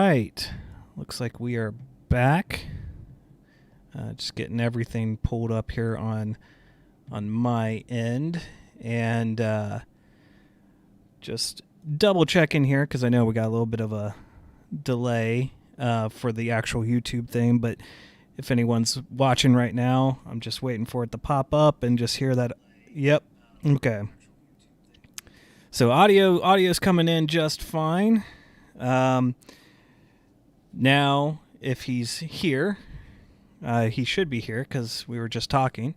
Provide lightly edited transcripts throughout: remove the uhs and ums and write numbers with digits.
right. Looks like we are back. Just getting everything pulled up here on my end. And just double checking here because I know we got a little bit of a delay for the actual YouTube thing. But if anyone's watching right now, I'm just waiting for it to pop up and just hear that. Yep. Okay. So audio's coming in just fine. Now, if he's here, he should be here because we were just talking.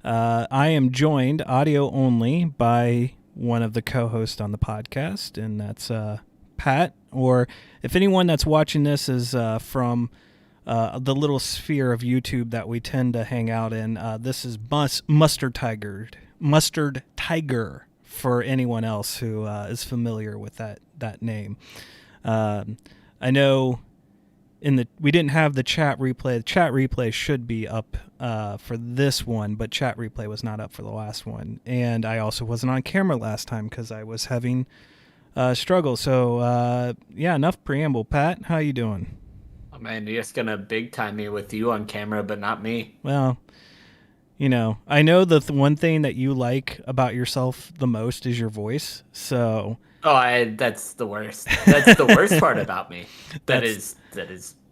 I am joined audio only by one of the co-hosts on the podcast, and that's Pat. Or if anyone that's watching this is from the little sphere of YouTube that we tend to hang out in, this is Mustard Tiger. Mustard Tiger for anyone else who is familiar with that name. I know we didn't have the chat replay. The chat replay should be up for this one, but chat replay was not up for the last one. And I also wasn't on camera last time because I was having struggles. So, yeah, enough preamble. Pat, how you doing? Oh, man, you're just going to big time me with you on camera, but not me. Well, you know, I know the one thing that you like about yourself the most is your voice. So... that's the worst. That's the worst part about me. That is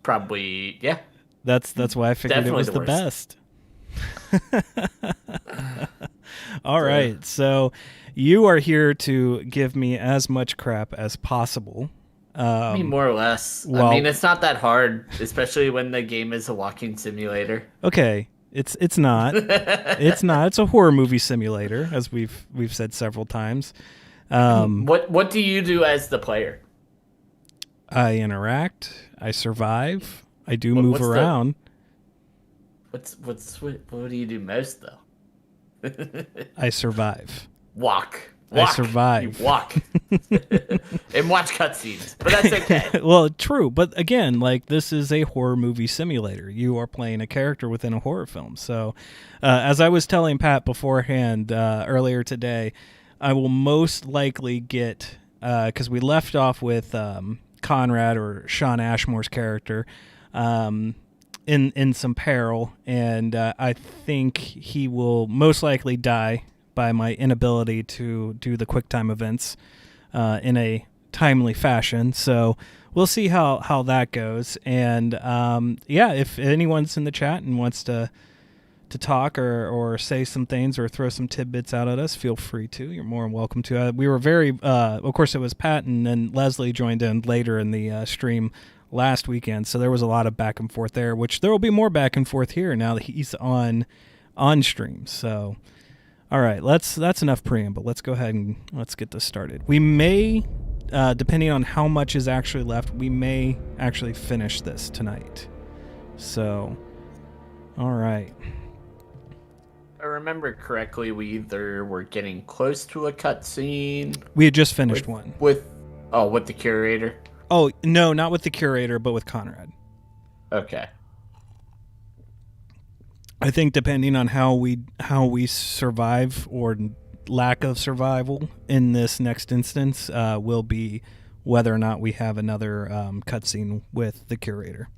probably, yeah. That's why I figured Definitely it was the best. All right. So you are here to give me as much crap as possible. I mean, more or less. Well, I mean, it's not that hard, especially when the game is a walking simulator. Okay. It's not. It's not. It's a horror movie simulator, as we've said several times. What do you do as the player? I interact. I survive. I do move around. What do you do most though? I survive. Walk. I survive. You walk. And watch cutscenes, but that's okay. Well, true, but again, like this is a horror movie simulator. You are playing a character within a horror film. So, as I was telling Pat beforehand earlier today, I will most likely get, because we left off with Conrad or Sean Ashmore's character in some peril, and I think he will most likely die by my inability to do the QuickTime events in a timely fashion. So we'll see how that goes. And yeah, if anyone's in the chat and wants to talk or say some things or throw some tidbits out at us, feel free to. You're more than welcome to. We were very, of course, it was Pat and then Leslie joined in later in the stream last weekend, so there was a lot of back and forth there, which there will be more back and forth here now that he's on stream. So, all right, that's enough preamble. Let's go ahead and let's get this started. We may, depending on how much is actually left, we may actually finish this tonight. So, all right. I remember correctly, we either were getting close to a cutscene. We had just finished one. With the curator? Oh, no, not with the curator, but with Conrad. Okay. I think depending on how we survive or lack of survival in this next instance will be whether or not we have another cutscene with the curator.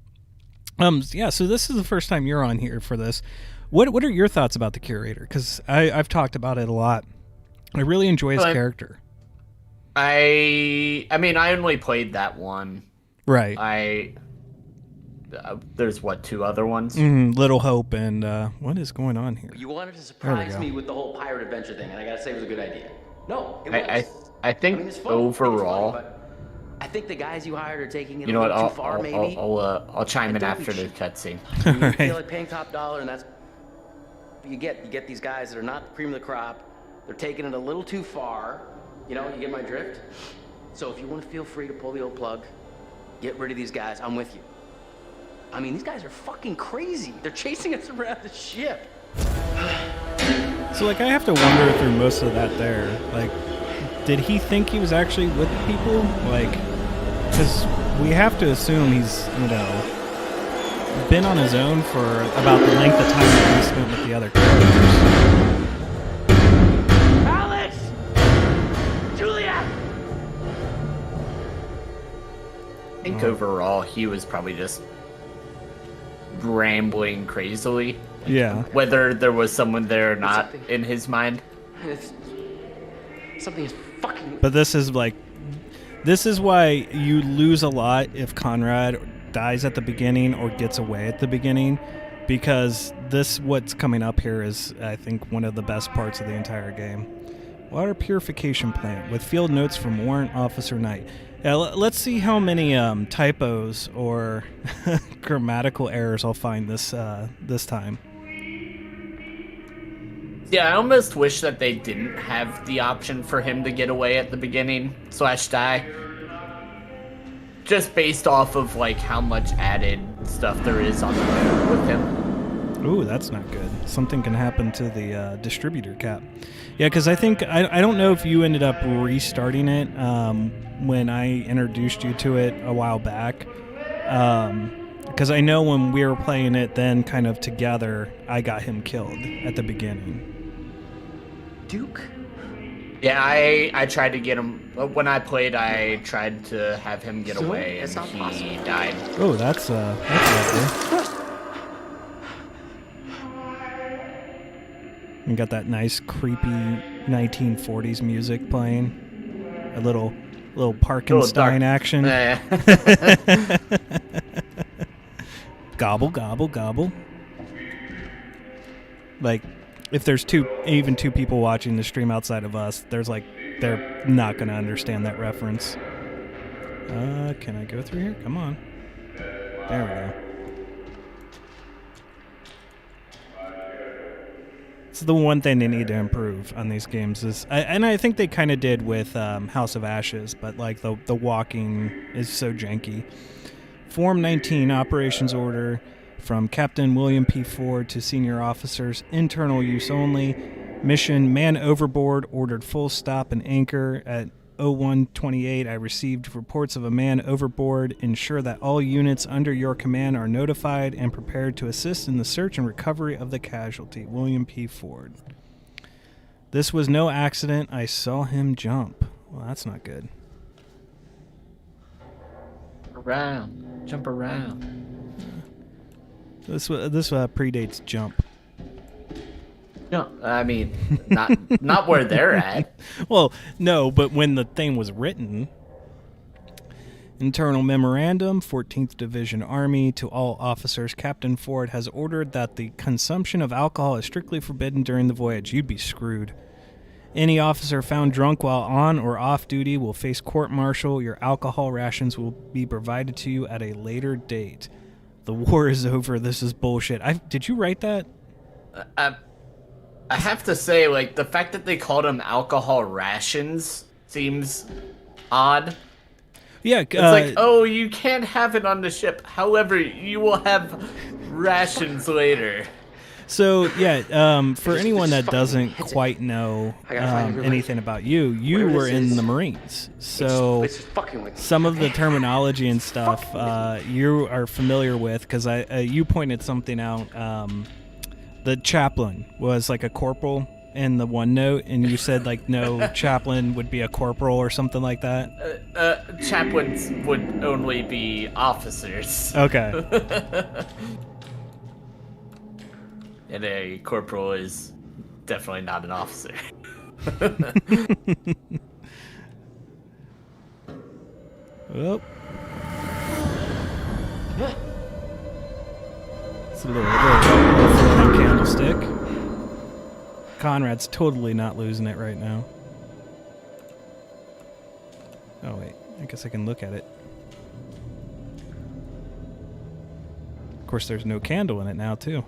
Yeah, so this is the first time you're on here for this. What are your thoughts about the curator? Because I've talked about it a lot. I really enjoy his character. I mean, I only played that one. Right. There's two other ones? Little Hope and what is going on here? You wanted to surprise me with the whole pirate adventure thing, and I gotta say it was a good idea. No, it was. I think it's fun. overall... It's fun, I think the guys you hired are taking it a little too far, maybe. I'll chime in after the cutscene. You feel like paying top dollar, and that's you get these guys that are not the cream of the crop. They're taking it a little too far. You get my drift? So if you want to feel free to pull the old plug, get rid of these guys, I'm with you. I mean, these guys are fucking crazy. They're chasing us around the ship. So, like, I have to wonder through most of that there. Like, did he think he was actually with people? Like, because we have to assume he's, been on his own for about the length of time that he spent with the other characters. think overall he was probably just rambling crazily. Yeah. Whether there was someone there or not in his mind. It's, something is fucking. But this is why you lose a lot if Conrad dies at the beginning or gets away at the beginning, because what's coming up here is, I think, one of the best parts of the entire game. Water purification plant with field notes from Warrant Officer Knight. Yeah, let's see how many typos or grammatical errors I'll find this time. Yeah, I almost wish that they didn't have the option for him to get away at the beginning / die. Just based off of like how much added stuff there is on the road with him. Ooh, that's not good. Something can happen to the distributor cap. Yeah, because I think I don't know if you ended up restarting it when I introduced you to it a while back. Because I know when we were playing it then kind of together, I got him killed at the beginning. Duke? Yeah, I tried to get him when I played. I tried to have him get away, and That's not he possible. died. Oh, that's lovely. You got that nice creepy 1940s music playing. A little Parkenstein action. Gobble, gobble, gobble. Like, if there's even two people watching the stream outside of us, they're not going to understand that reference. Can I go through here? Come on. There we go. It's the one thing they need to improve on these games and I think they kind of did with House of Ashes, but like the walking is so janky. Form 19 operations order from Captain William P. Ford to senior officers, internal use only. Mission: man overboard, ordered full stop and anchor at 0128. I received reports of a man overboard. Ensure that all units under your command are notified and prepared to assist in the search and recovery of the casualty. William P. Ford. This was no accident. I saw him jump. Well, that's not good. Jump around. This predates Jump. No, I mean, not where they're at. Well, no, but when the thing was written. Internal memorandum, 14th Division Army, to all officers. Captain Ford has ordered that the consumption of alcohol is strictly forbidden during the voyage. You'd be screwed. Any officer found drunk while on or off duty will face court-martial. Your alcohol rations will be provided to you at a later date. The war is over. This is bullshit. Did you write that? I have to say, like, the fact that they called them alcohol rations seems odd. Yeah, it's like, oh, you can't have it on the ship. However, you will have rations later. So, yeah, for anyone that doesn't quite know anything about you, you were in the Marines. So some of the terminology and stuff you are familiar with, because you pointed something out. The chaplain was like a corporal in the OneNote, and you said, like, no chaplain would be a corporal or something like that? Chaplains would only be officers. Okay. And a corporal is definitely not an officer. Oh. It's a little floating candlestick. Conrad's totally not losing it right now. Oh, wait. I guess I can look at it. Of course, there's no candle in it now, too.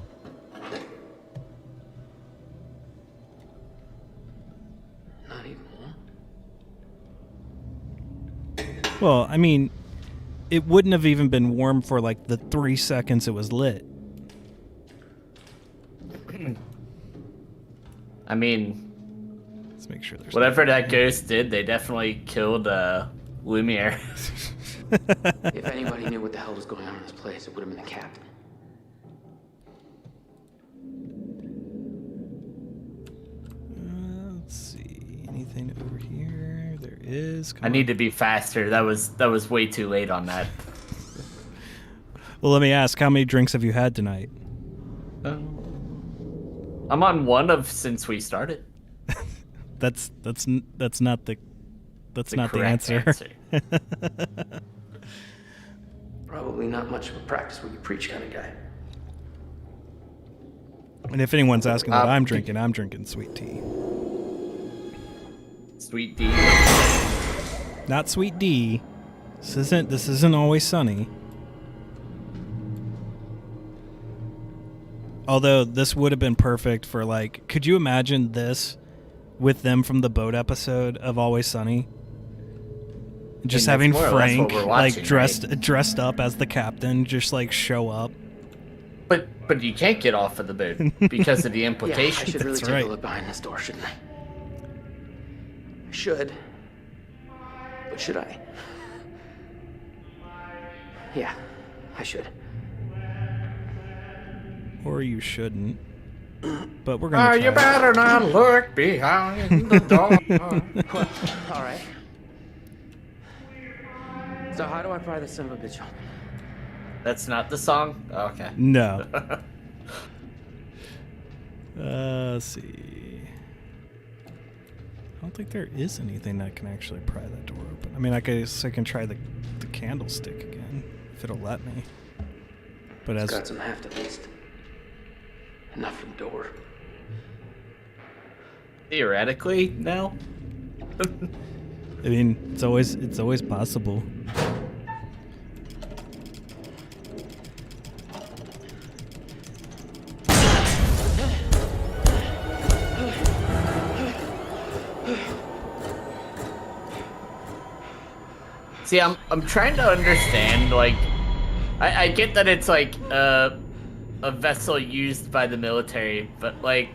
Not even one. Well, I mean, it wouldn't have even been warm for like the 3 seconds it was lit. I mean, let's make sure there's whatever that ghost did, they definitely killed Lumiere. If anybody knew what the hell was going on in this place, it would have been the captain. Let's see. Anything over here? There is. I need to be faster. That was way too late on that. Well, let me ask, how many drinks have you had tonight? I'm on one of since we started. That's not the Correct answer. Probably not much of a practice what you preach kind of guy. And if anyone's asking what I'm drinking sweet tea. Sweet D. Not sweet D. This isn't Always Sunny. Although this would have been perfect for like, could you imagine this with them from the boat episode of Always Sunny? Just having Frank like dressed up as the captain, just like show up. But you can't get off of the boat because of the Yeah, I implications. should really That's take right. a look behind this door, shouldn't I? I should. But should I? Yeah, I should. Or you shouldn't. But we're gonna. You try it. better not look behind the door. All right. So how do I pry this son of a bitch open? That's not the song? Okay. No. Let's see. I don't think there is anything that can actually pry that door open. I mean, I guess I can try the candlestick again, if it'll let me. But It's as got some heft at least. Enough for the door. Theoretically, no. I mean, it's always possible. See, I'm trying to understand, like, I get that it's like a vessel used by the military, but like,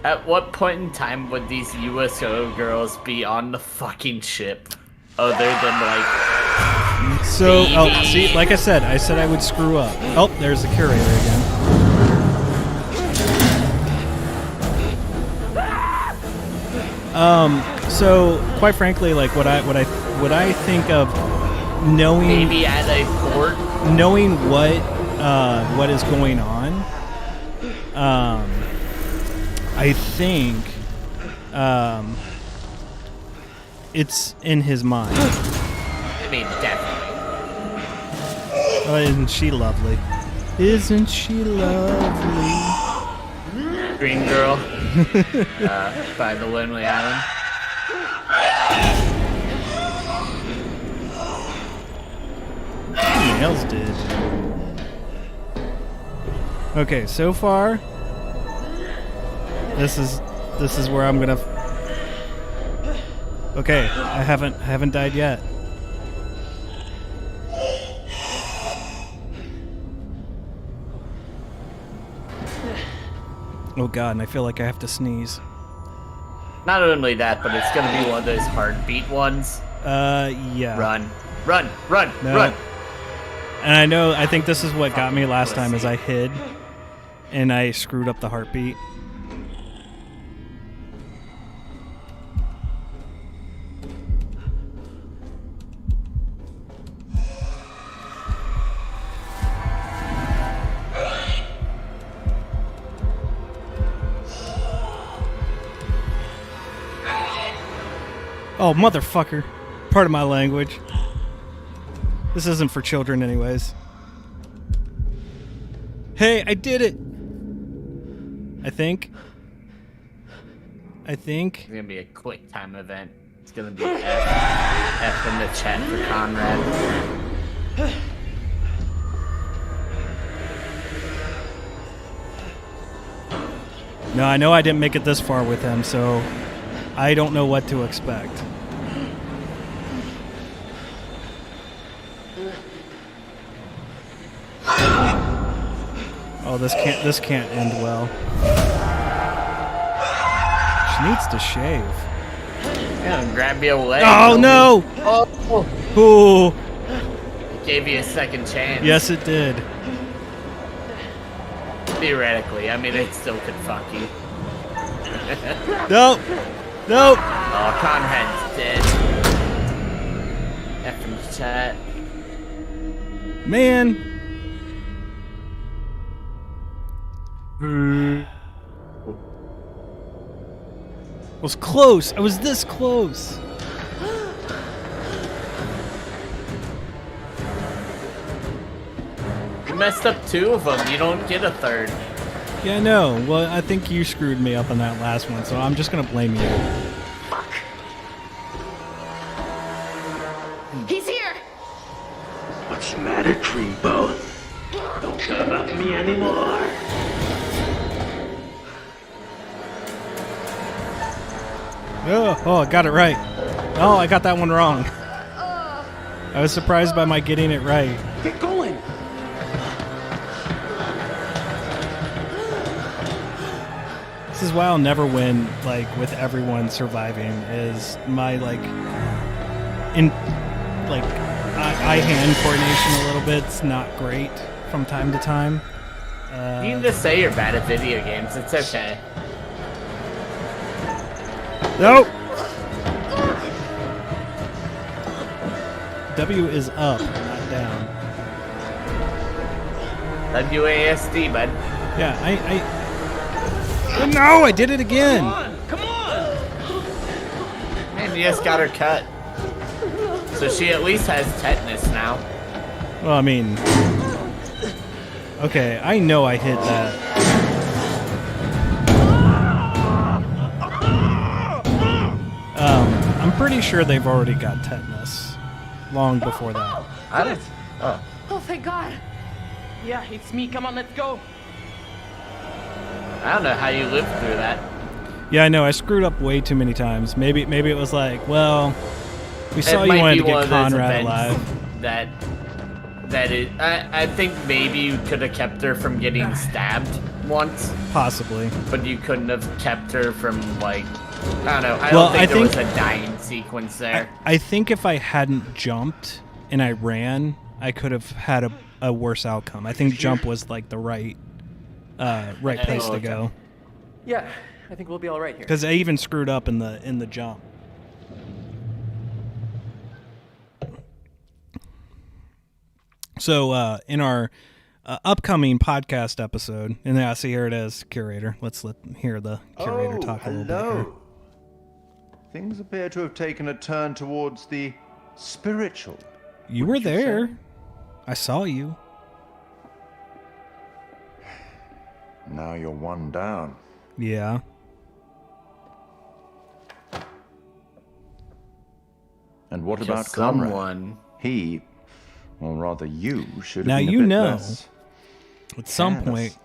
at what point in time would these USO girls be on the fucking ship, other than like? So, oh, Baby. see, like I said I would screw up. Oh, there's the curator again. So quite frankly, like what I think of knowing Maybe at a port. knowing what is going on, I think it's in his mind. I mean, definitely. Oh, isn't she lovely? Isn't she lovely? Green Girl. By the Lonely Island. Something else did. Okay, so far, this is where I'm gonna. Okay, I haven't died yet. Oh god, and I feel like I have to sneeze. Not only that, but it's gonna be one of those heartbeat ones. Yeah. Run. No. Run. And I think this is what got me last time, is I hid, and I screwed up the heartbeat. Oh, motherfucker. Part of my language. This isn't for children anyways. Hey, I did it! I think. It's gonna be a quick time event. It's gonna be F in the chat for Conrad. No, I know I didn't make it this far with him, so I don't know what to expect. Oh, this can't end well. She needs to shave. Yeah, grab your leg. Oh no! Oh, Ooh. gave you a second chance. Yes, it did. Theoretically, I mean, it still could fuck you. Nope. Nope. Oh, Conrad's dead. F in the chat. Man. Was close. I was this close. You messed up 2 of them. You don't get a third. Yeah, I know. Well, I think you screwed me up on that last one, so I'm just gonna blame you. Fuck. He's here. What's the matter, Creepo? Don't care about me anymore. Oh, I got it right. Oh, I got that one wrong. I was surprised by my getting it right. Get going. This is why I'll never win, like, with everyone surviving, is my, like, eye-hand coordination a little bit's not great from time to time. You can just say you're bad at video games. It's okay. Nope! W is up, not down. WASD, bud. Yeah, Oh, no, I did it again! Come on. Man, you just got her cut. So she at least has tetanus now. Well, I mean... Okay, I know I hit that. I'm pretty sure they've already got tetanus. Long before that. I don't. Oh. Oh, thank God. Yeah, it's me. Come on, let's go. I don't know how you lived through that. Yeah, I know, I screwed up way too many times. Maybe it was like, well... We saw It you might wanted be to get one of those Conrad events alive. That is. I think maybe you could have kept her from getting stabbed once, Possibly. but you couldn't have kept her from, like, I don't know. I Well, don't think I there was think- a dying sequence there. I think if I hadn't jumped and I ran, I could have had a worse outcome. I think jump was like the right place to okay. go. Yeah, I think we'll be all right here. Because I even screwed up in the jump. So in our upcoming podcast episode, and yeah, see, here it is, curator. Let's hear the curator talk a little bit. Here. Hello. Things appear to have taken a turn towards the spiritual. You were would you there. say? I saw you. Now you're one down. Yeah. And what Just about Conrad? someone. He, or rather you, should have Now been a you bit know. less. At some Careless. point,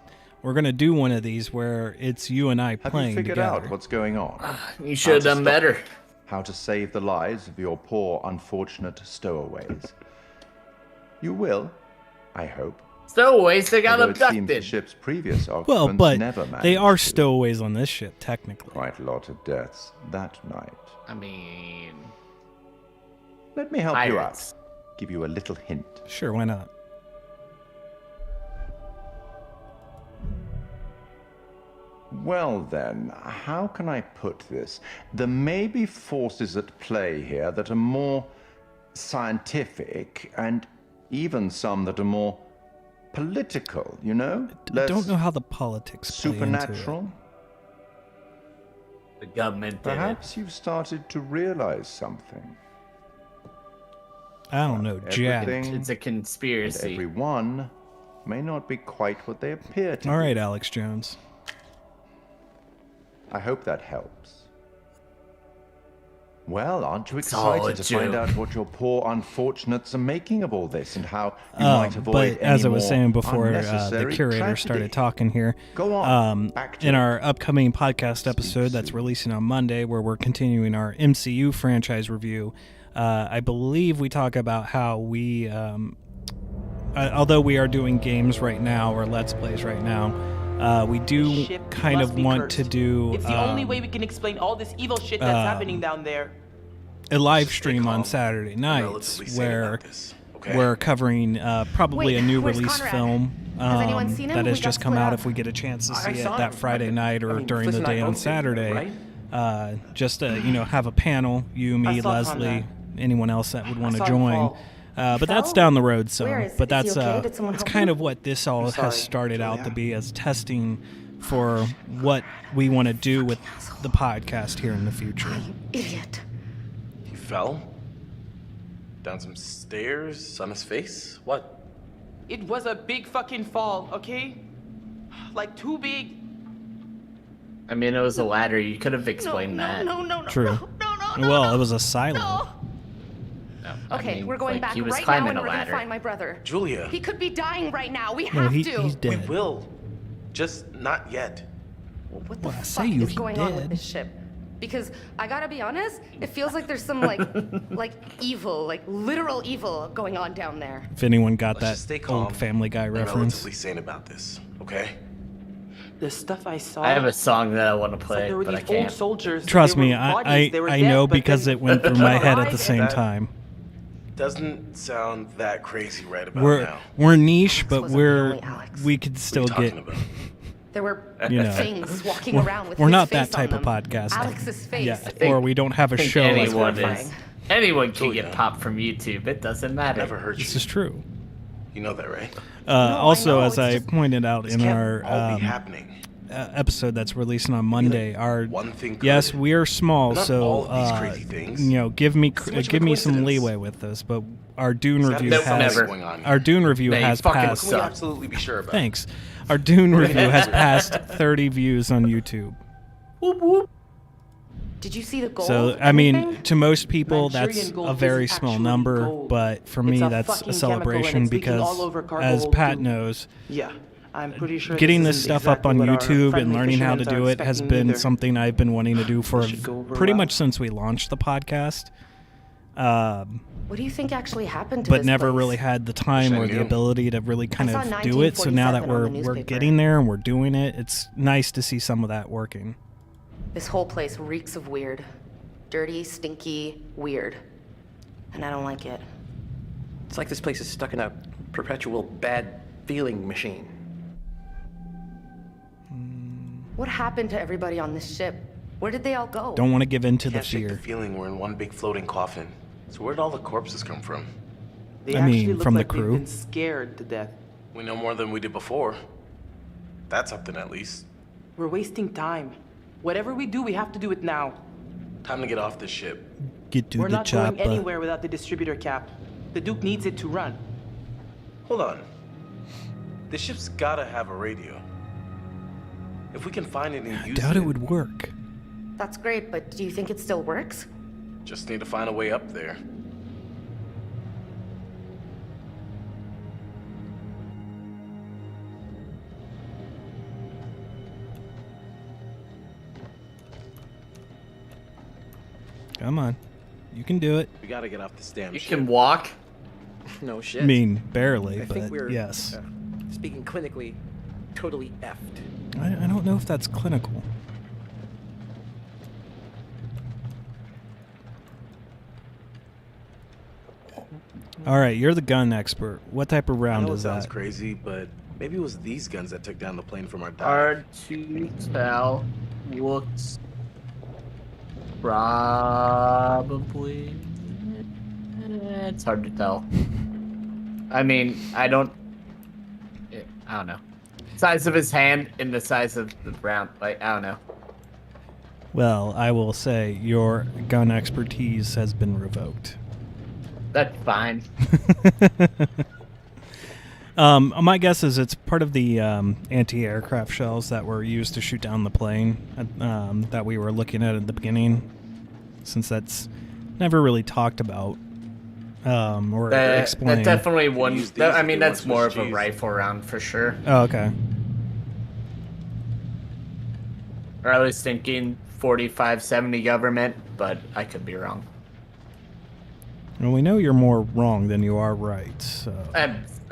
we're gonna do one of these where it's you and I Have playing you figured together. out what's going on? You should have How to done stop better. it? How to save the lives of your poor, unfortunate stowaways? You will, I hope. Stowaways, they got Although it seems the abducted. ship's previous occupants Well, but never managed they are to. stowaways on this ship, technically. Quite a lot of deaths that night. I mean, Let me help you out. pirates. Give you a little hint. Sure, why not? Well then, how can I put this? There may be forces at play here that are more scientific, and even some that are more political, you know? I don't know how the politics play into it. supernatural. The government did it. Perhaps you've started to realize something. I don't know, Jack. Everything It's a and conspiracy. everyone may not be quite what they appear to All be. right, Alex Jones. I hope that helps. Well, aren't you all a excited to find joke. out what your poor unfortunates are making of all this and how you might avoid But as I any was more saying before the unnecessary curator tragedy? started talking here, Go on, back to in it. our upcoming podcast episode that's releasing on Monday, where we're continuing our MCU franchise review, I believe we talk about how we, although we are doing games right now or Let's Plays right now, we do Ship kind must of be want cursed. to do It's the only way we can explain all this evil shit that's happening down there. a live stream on Saturday nights where we're covering probably Wait, a new where's release Conrad? film Has anyone seen him? that We has got just come split out up. if we get a chance to I see it saw that him. Friday night or I mean, during the Fliss and I day on both did, Saturday. right? Just to, have a panel, you, me, I saw Leslie, Conrad. anyone else that would want to saw him join. fall. But that's fell? down the road, so. Where is- But is he that's okay? Did someone it's help kind him? of what this all sorry. has started out to be as testing for what we want to do with the podcast here in the future. Idiot. He fell? Down some stairs on his face? What? It was a big fucking fall, okay? Like, too big. I mean, it was a ladder. You could have explained that. No. True. No, Well, it was a silo. No. No, I Okay, mean, we're going like, back he was right now climbing and a we're gonna ladder. find my brother. Julia, He could be dying right now. We No, have he's to. we dead. will. Just not yet. What the Well, I say fuck you, is he going on with did. this ship? Because I gotta be honest, it feels like there's some like evil, like literal evil going on down there. If anyone got Let's just stay that calm old Family Guy and reference. relatively sane about this, okay? The stuff I saw. I have a song that I want to it's like play, there were but I these old can't. soldiers. Trust they were me, bodies, they were I dead, know but because then it went through my head at the alive. same That- time. Doesn't sound that crazy right about We're now. niche, but wasn't the we're only Alex. we could What are still you get. talking about? There were You know, things walking we're- around with we're his not face that type on of them. podcast. Alex's face. Yeah, think- or we don't have a I think show. Like anyone that. is. Anyone can Julia. get popped from YouTube. It doesn't matter. Never heard This you. is true. You know that, right? Also, know, as it's I just- pointed out This in can't our all be happening. episode that's releasing on Monday, our one thing yes, could. we are small, Not so all of these crazy things. you know, give me It's too much of a give me some coincidence. leeway with this. But our Dune There's gotta review be has never. going on. our Dune review Man, you has fucking passed. Can we suck. absolutely be sure about? Thanks. Our Dune review has passed 30 views on YouTube. Did you see the gold? So I mean, Anything? to most people, Manchurian that's gold a very is small actually number, gold. but for It's me, a that's fucking a chemical and celebration it's leaking because, all over cargo as hold Pat too. knows, Yeah, I'm pretty sure getting this this isn't stuff up on exactly what our YouTube and friendly learning how to fishermen do are it has expecting been either. something I've been wanting to do for should go over pretty well. much since we launched the podcast. What do you think actually happened to But this never place? really had the time Wish I or the knew. ability to really kind saw of do it. So now that 1947 on we're the newspaper. getting there and we're doing it, it's nice to see some of that working. This whole place reeks of weird. Dirty, stinky, weird. And I don't like it. It's like this place is stuck in a perpetual bad feeling machine. What happened to everybody on this ship? Where did they all go? Don't want to give in to the Can't shake the fear. feeling we're in one big floating coffin. So where did all the corpses come from? They I actually mean, look from the like they've crew. been scared to death. We know more than we did before. That's something at least. We're wasting time. Whatever we do, we have to do it now. Time to get off this ship. Get to We're the not going chopper. anywhere without the distributor cap. The Duke needs it to run. Hold on. This ship's gotta have a radio. If we can find it and I use doubt it would work. That's great, but do you think it still works? Just need to find a way up there. Come on, you can do it. We gotta get off this damn You ship. can walk. No shit. I mean, barely, I but think we're yes. speaking clinically, totally effed. I don't know if that's clinical. All right, you're the gun expert. What type of I round know it is sounds that? crazy, but maybe it was these guns that took down the plane from our dive. Hard to tell. Looks probably. It's hard to tell. I mean, I don't know. Size of his hand and the size of the round. Like, I don't know. Well, I will say your gun expertise has been revoked. That's fine. My guess is it's part of the anti-aircraft shells that were used to shoot down the plane that we were looking at the beginning, since that's never really talked about or explained. That definitely use one. these I if mean, they that's want more of Swiss a cheese. rifle round for sure. Oh, okay. Or I was thinking 45-70 government, but I could be wrong. Well, we know you're more wrong than you are right, so...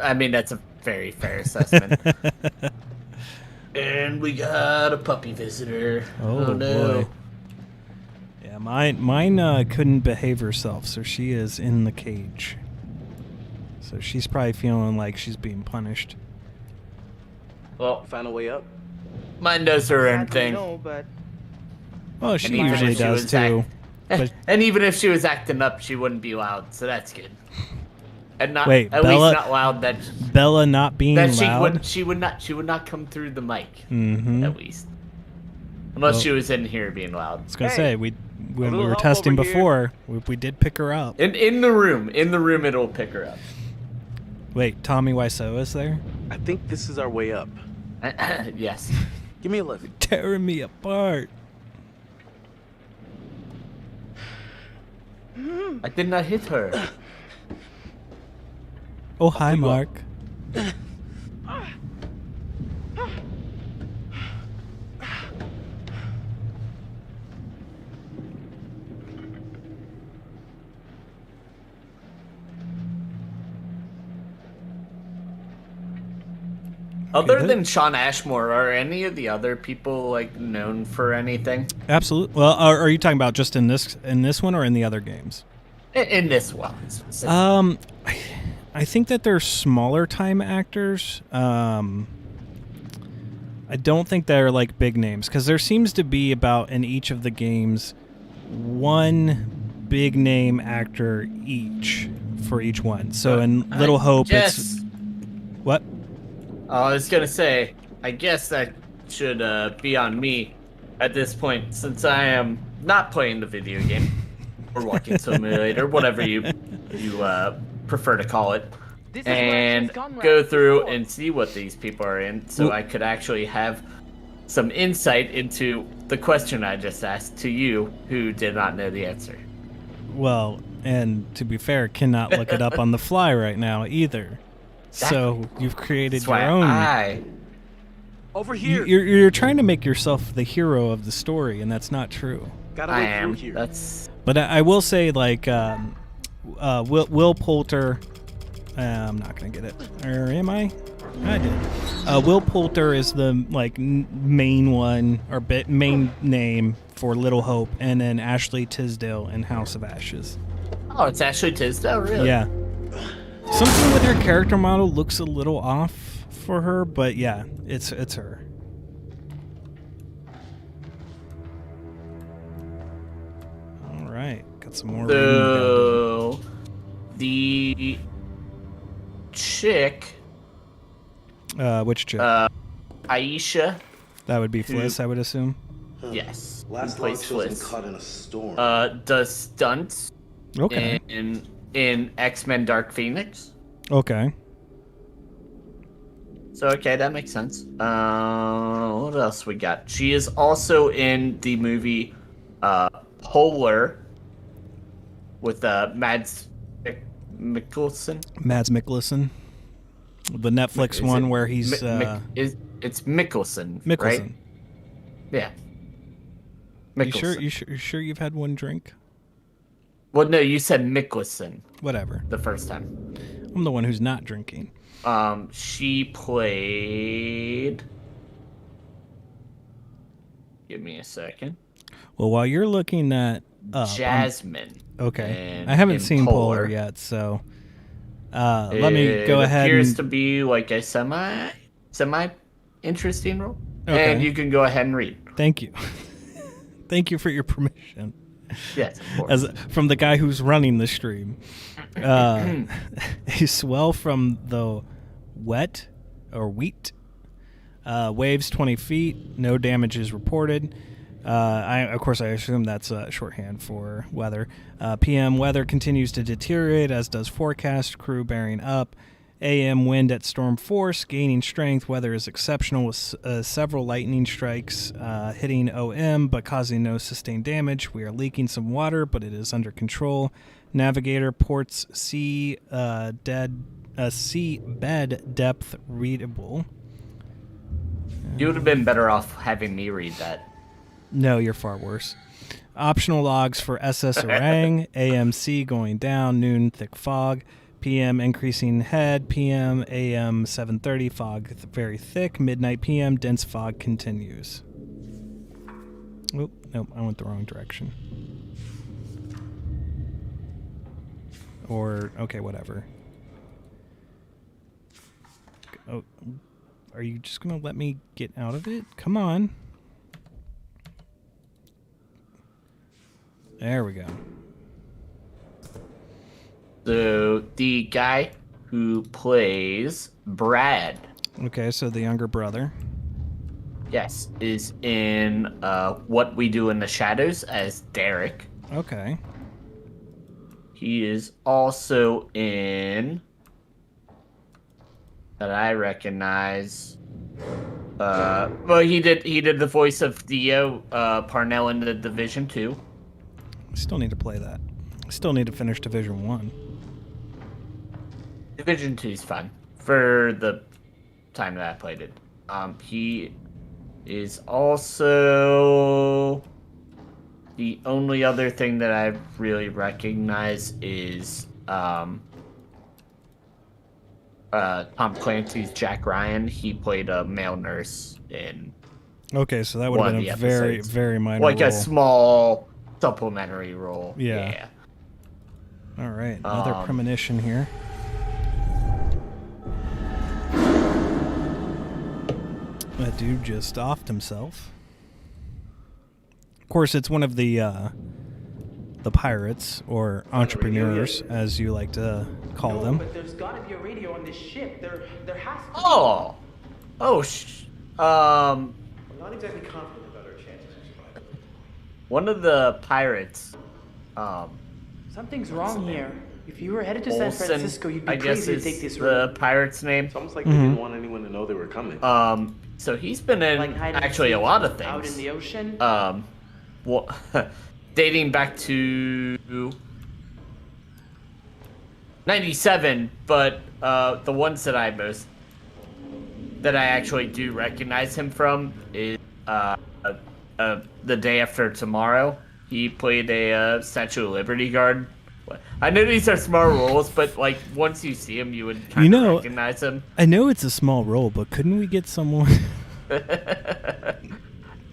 I mean, that's a very fair assessment. And we got a puppy visitor. Oh, no. boy. Yeah, mine couldn't behave herself, so she is in the cage. So she's probably feeling like she's being punished. Well, Find a way up. mine does her own Sadly, thing. no, but Well, she And even usually if she does was too. But And even if she was acting up, she wouldn't be loud, so that's good. and not Wait, at Bella- least not loud. Bella not being That loud. she would not come through the mic. Mm-hmm. At least, unless Well, she was in here being loud. I was gonna Hey, say when we little were help testing over here. before, we did pick her up. In the room, it'll pick her up. Wait, Tommy Wiseau is there? I think this is our way up. Yes. Give me a lift. Tearing me apart. I did not hit her. Oh, hi, pick you up. Mark. Other good. than Sean Ashmore, are any of the other people like known for anything? Absolutely. Well, are you talking about just in this one or in the other games? In this one, specifically. I think that they're smaller time actors. I don't think they're like big names because there seems to be about in each of the games one big name actor each for each one. So in Little Hope, it's what? I was gonna say, I guess that should be on me at this point, since I am not playing the video game or walking simulator, whatever you prefer to call it, This is where and she's gone go right through before. and see what these people are in, so Well- I could actually have some insight into the question I just asked to you, who did not know the answer. Well, and to be fair, cannot look it up on the fly right now either. So you've created That's your why own. Over here. You're trying to make yourself the hero of the story, and that's not true. Gotta I look am. through here. That's But I will say, like, Will Poulter. I'm not gonna get it, or am I? I did. Will Poulter is the main one or main name for Little Hope, and then Ashley Tisdale in House of Ashes. oh, it's Ashley Tisdale, really? Yeah. Something with her character model looks a little off for her, but yeah, it's her. All right, got some more. reading we gotta do. So the chick, Which chick? Aisha, That would be Fliss, I would assume. yes, Last who plays night she was Fliss, caught in a storm. does stunts Okay. in X-Men Dark Phoenix. Okay. So okay, that makes sense. What else we got? She is also in the movie Polar with Mads Mikkelsen. Mads Mikkelsen. The Netflix Is one it where he's it's Mikkelsen, Mikkelsen. right? Yeah. Mikkelsen. You sure you've had one drink? Well, no, you said Mikkelsen Whatever. the first time. I'm the one who's not drinking. She played. Give me a second. Well, while you're looking that up, Jasmine. okay. in- I haven't in seen Polar yet, so let me go ahead Appears and to be like a semi interesting role, Okay. and you can go ahead and read. thank you. Thank you for your permission. Yes, of course. As from the guy who's running the stream. A swell from the wheat waves 20 feet. No damage is reported. I assume that's shorthand for weather. PM weather continues to deteriorate, as does forecast. Crew bearing up. AM wind at storm force, gaining strength. Weather is exceptional with several lightning strikes hitting OM but causing no sustained damage. We are leaking some water, but it is under control. Navigator ports sea bed depth readable. You would have been better off having me read that. No, you're far worse. Optional logs for SS Orang. AMC going down. Noon thick fog. PM increasing head. PM AM 7:30 fog very thick. Midnight PM dense fog continues. Oh, nope, I went the wrong direction. Or okay, whatever. Oh, are you just gonna let me get out of it? Come on. There we go. So the guy who plays Brad, Okay, so the younger brother. yes, is in What We Do in the Shadows as Derek. Okay. He is also in that I recognize. Well, he did the voice of Theo Parnell in the Division 2. Still need to play that. Still need to finish Division 1. Division 2 is fun for the time that I played it. He is also the only other thing that I really recognize is Tom Clancy's Jack Ryan. He played a male nurse in Okay, so that would one have of been the a very, episodes. very minor like role. a small supplementary role. Yeah. All right, another premonition here. That dude just offed himself. Of course, it's one of the pirates, or entrepreneurs, as you like to call them. But there's gotta be a radio on this ship. There has to be. Oh, I'm not exactly confident about our chances of survival. one of the pirates. Something's wrong here. If you were headed to San Olsen, Francisco, you'd be I guess crazy to is take this the road. pirate's name. It's almost like they didn't want anyone to know they were coming. So he's been in Like hide and actually a seek lot of things. out in the ocean. Well, dating back to 97, but the ones that I actually do recognize him from is The Day After Tomorrow. He played a Statue of Liberty guard. I know these are small roles, but like once you see him, you would kind of recognize him. I know it's a small role, but couldn't we get someone?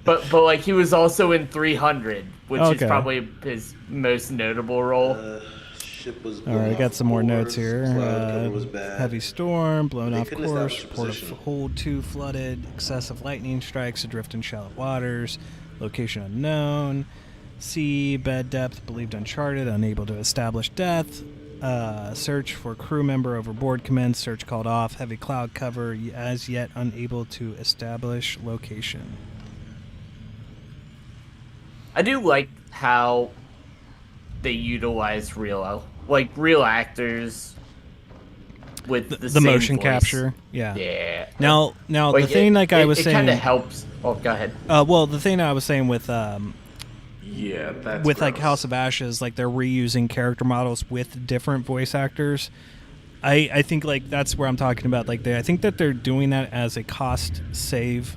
But like he was also in 300, which Okay. is probably his most notable role. Ship was All right, I got some more notes here. Cover was bad. Heavy storm, blown They off couldn't course, establish a port of position. hold 2 flooded, excessive lightning strikes adrift in shallow waters, location unknown, sea bed depth believed uncharted, unable to establish depth, search for crew member overboard commenced, search called off, heavy cloud cover, as yet unable to establish location. I do like how they utilize real actors with the same motion voice. capture. Yeah. Yeah. Now Like, the thing like I was it saying kind of helps. Oh, go ahead. well, the thing I was saying with Yeah, that's with like gross. House of Ashes, like they're reusing character models with different voice actors. I think like that's where I'm talking about. Like I think that they're doing that as a cost save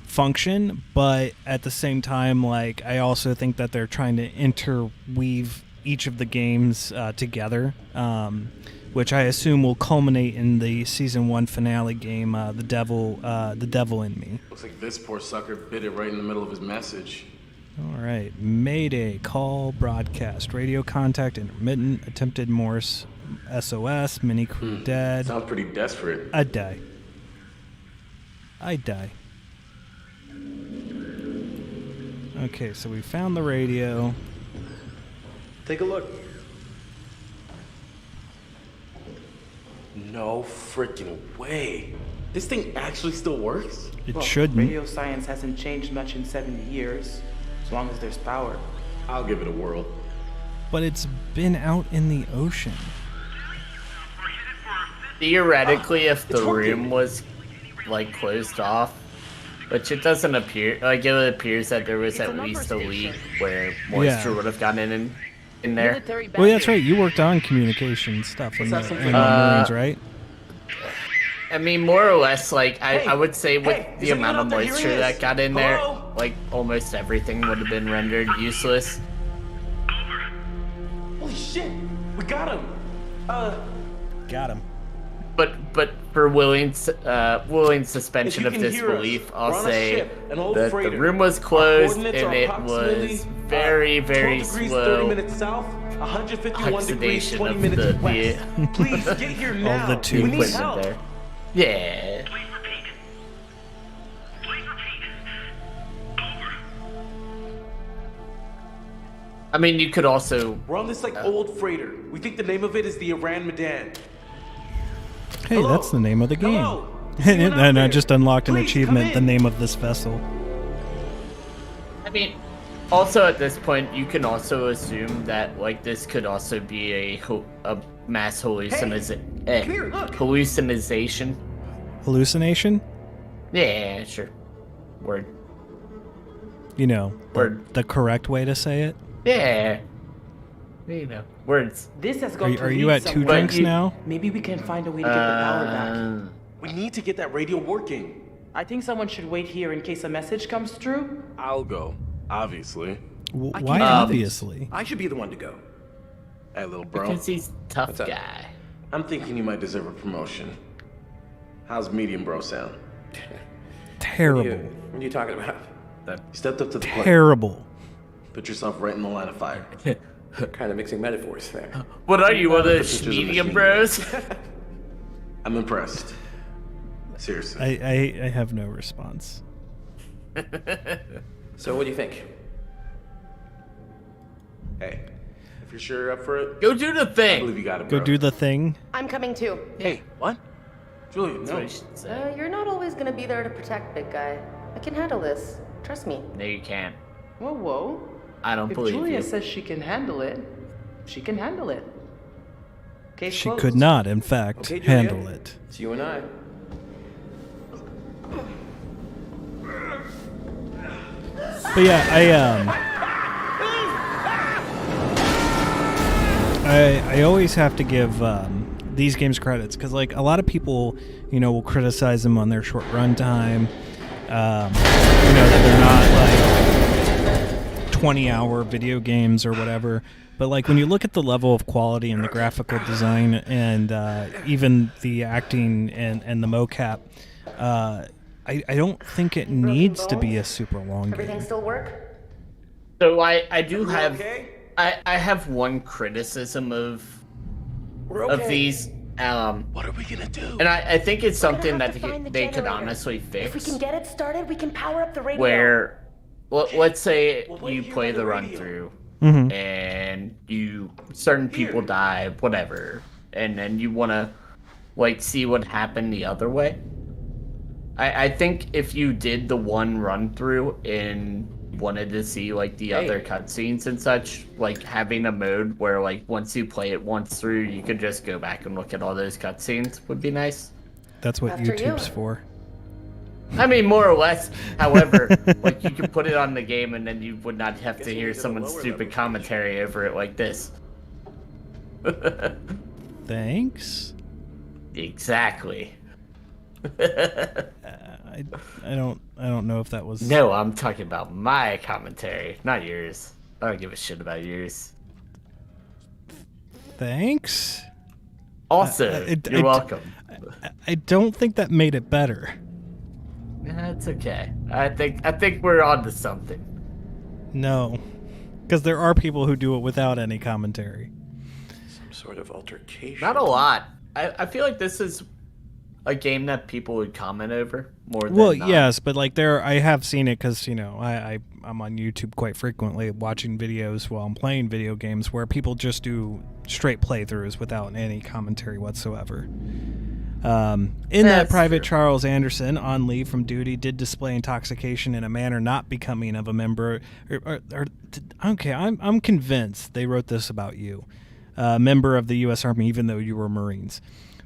function, but at the same time, like I also think that they're trying to interweave each of the games together, which I assume will culminate in the season 1 finale game, the Devil in Me. Looks like this poor sucker bit it right in the middle of his message. All right, Mayday, call, broadcast, radio contact, intermittent, attempted Morse, SOS, mini crew dead. Sounds pretty desperate. I'd die. Okay, so we found the radio. Take a look. No freaking way. This thing actually still works? It shouldn't. Radio science hasn't changed much in 70 years, as long as there's power. I'll give it a whirl. But it's been out in the ocean. Theoretically, if the it's working. room was like closed off, which it doesn't appear, like it appears that there was at least a leak where moisture would have gotten in there. Well, that's right. You worked on communication stuff in the Marines, right? I mean, more or less, like I would say with hey, the is amount of anyone out there? Here moisture he is. that got in there, Hello? like almost everything would have been rendered useless. Holy shit! We got him! Got him. But for willing suspension If you of can hear us, disbelief, we're I'll on a say ship, an old that the freighter. room was Our closed coordinates and are it approximately, was very, 12 degrees, slow 30 minutes south, 151 degrees, oxidation 20 of minutes the west. Please get here now. the We tubes. need equipment help. there. Yeah. I mean, you could also. We're on this like old freighter. We think the name of it is the Iran Medan. Hey, Hello? that's the name of the game. Hello? Anyone out And I there? just unlocked an Please, achievement, come the in. name of this vessel. I mean, also at this point, you can also assume that like this could also be a mass hallucination. Hallucination? Yeah, sure. Word. You know, Word. the correct way to say it. Yeah. You know, words. This has got to Are you lead at 2 somewhere. drinks now? Maybe we can find a way to get the power back. We need to get that radio working. I think someone should wait here in case a message comes through. I'll go, obviously. Why can't- obviously? I should be the one to go. Hey, little bro. Because he's tough What's up? guy. I'm thinking you might deserve a promotion. How's medium bro sound? Terrible. What are you talking about? You stepped up to the plate. Terrible. Put yourself right in the line of fire. Kind of mixing metaphors there. What are you, one of The those pictures of medium machine bros? I'm impressed. Seriously. I have no response. So what do you think? Hey, if you're sure you're up for it, Go do the I thing. believe you got it, Go bro. do the thing. I'm coming too. Hey, what? Julia, That's no. what I should say. You're not always gonna be there to protect, big guy. I can handle this. Trust me. No, you can't. Whoa, whoa. I don't If believe Julia you. says she can handle it, she can handle it. Case She closed. could not, in fact, Okay, Julia. handle it. It's you and I. But yeah, I always have to give these games credits because like a lot of people, you know, will criticize them on their short runtime. You know, that they're not like 20-hour video games or whatever. But like when you look at the level of quality and the graphical design and even the acting and the mocap, I don't think it needs to be a super long Everything game. still work? So I do Everyone have okay? I have one criticism of We're of okay. these. What are we gonna do? And I think it's We're gonna something have that to find the they could generator. honestly If we fix. can get it started, we can power up the radio. Where, well, let's say wait you here play by the the run radio. through, Mhm. and certain people die, whatever, and then you want to like see what happened the other way. I think if you did the one run through and wanted to see like the other cutscenes and such, like having a mode where like once you play it once through, you could just go back and look at all those cutscenes would be nice. That's what After you. YouTube's for. I mean, more or less. However, like you could put it on the game and then you would not have to hear someone's stupid commentary over it like this. Thanks. Exactly. I don't know if that was No, I'm talking about my commentary, not yours. I don't give a shit about yours. thanks. Also, you're welcome. I don't think that made it better. That's okay. I think we're on to something. No. Because there are people who do it without any commentary. Some sort of altercation. Not a lot. I feel like this is a game that people would comment over more than Well, not. yes, but like I have seen it because, you know, I'm on YouTube quite frequently watching videos while I'm playing video games where people just do straight playthroughs without any commentary whatsoever. In that, That's Private true. Charles Anderson, on leave from duty, did display intoxication in a manner not becoming of a member. Okay, I'm convinced they wrote this about you, member of the U.S. Army, even though you were Marines.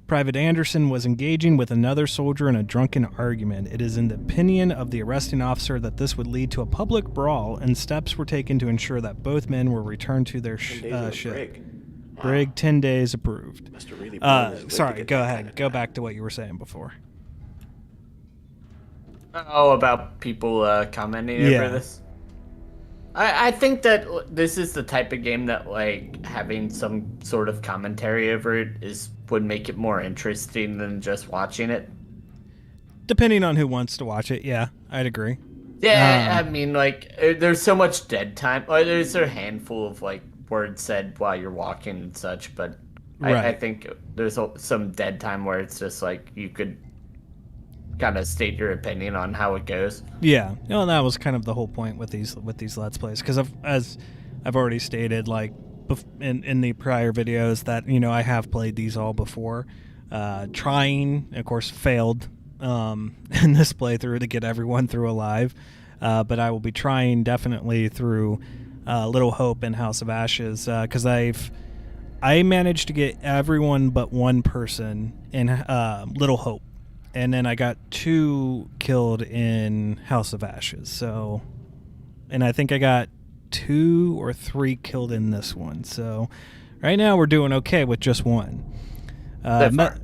Private Anderson was engaging with another soldier in a drunken argument. It is in the opinion of the arresting officer that this would lead to a public brawl, and steps were taken to ensure that both men were returned to their 10 days of a ship. break. Brig, 10 days approved. Must have really blown his lid to Sorry, get go that ahead. kind of Go guy. back to what you were saying before. Oh, about people commenting Yeah. over this? I think that this is the type of game that, like, having some sort of commentary over it would make it more interesting than just watching it. Depending on who wants to watch it, yeah, I'd agree. Yeah, I mean, like, there's so much dead time. Or there's a handful of, like, words said while you're walking and such, but I Right. think there's some dead time where it's just, like, you could kind of state your opinion on how it goes. Yeah, well, that was kind of the whole point with these Let's Plays, because as I've already stated, like, in the prior videos that, I have played these all before. Trying, of course, failed in this playthrough to get everyone through alive. But I will be trying definitely through Little Hope and House of Ashes, because I managed to get everyone but one person in Little Hope, and then I got 2 killed in House of Ashes. So, and I think I got 2 or 3 killed in this one. So right now we're doing okay with just one.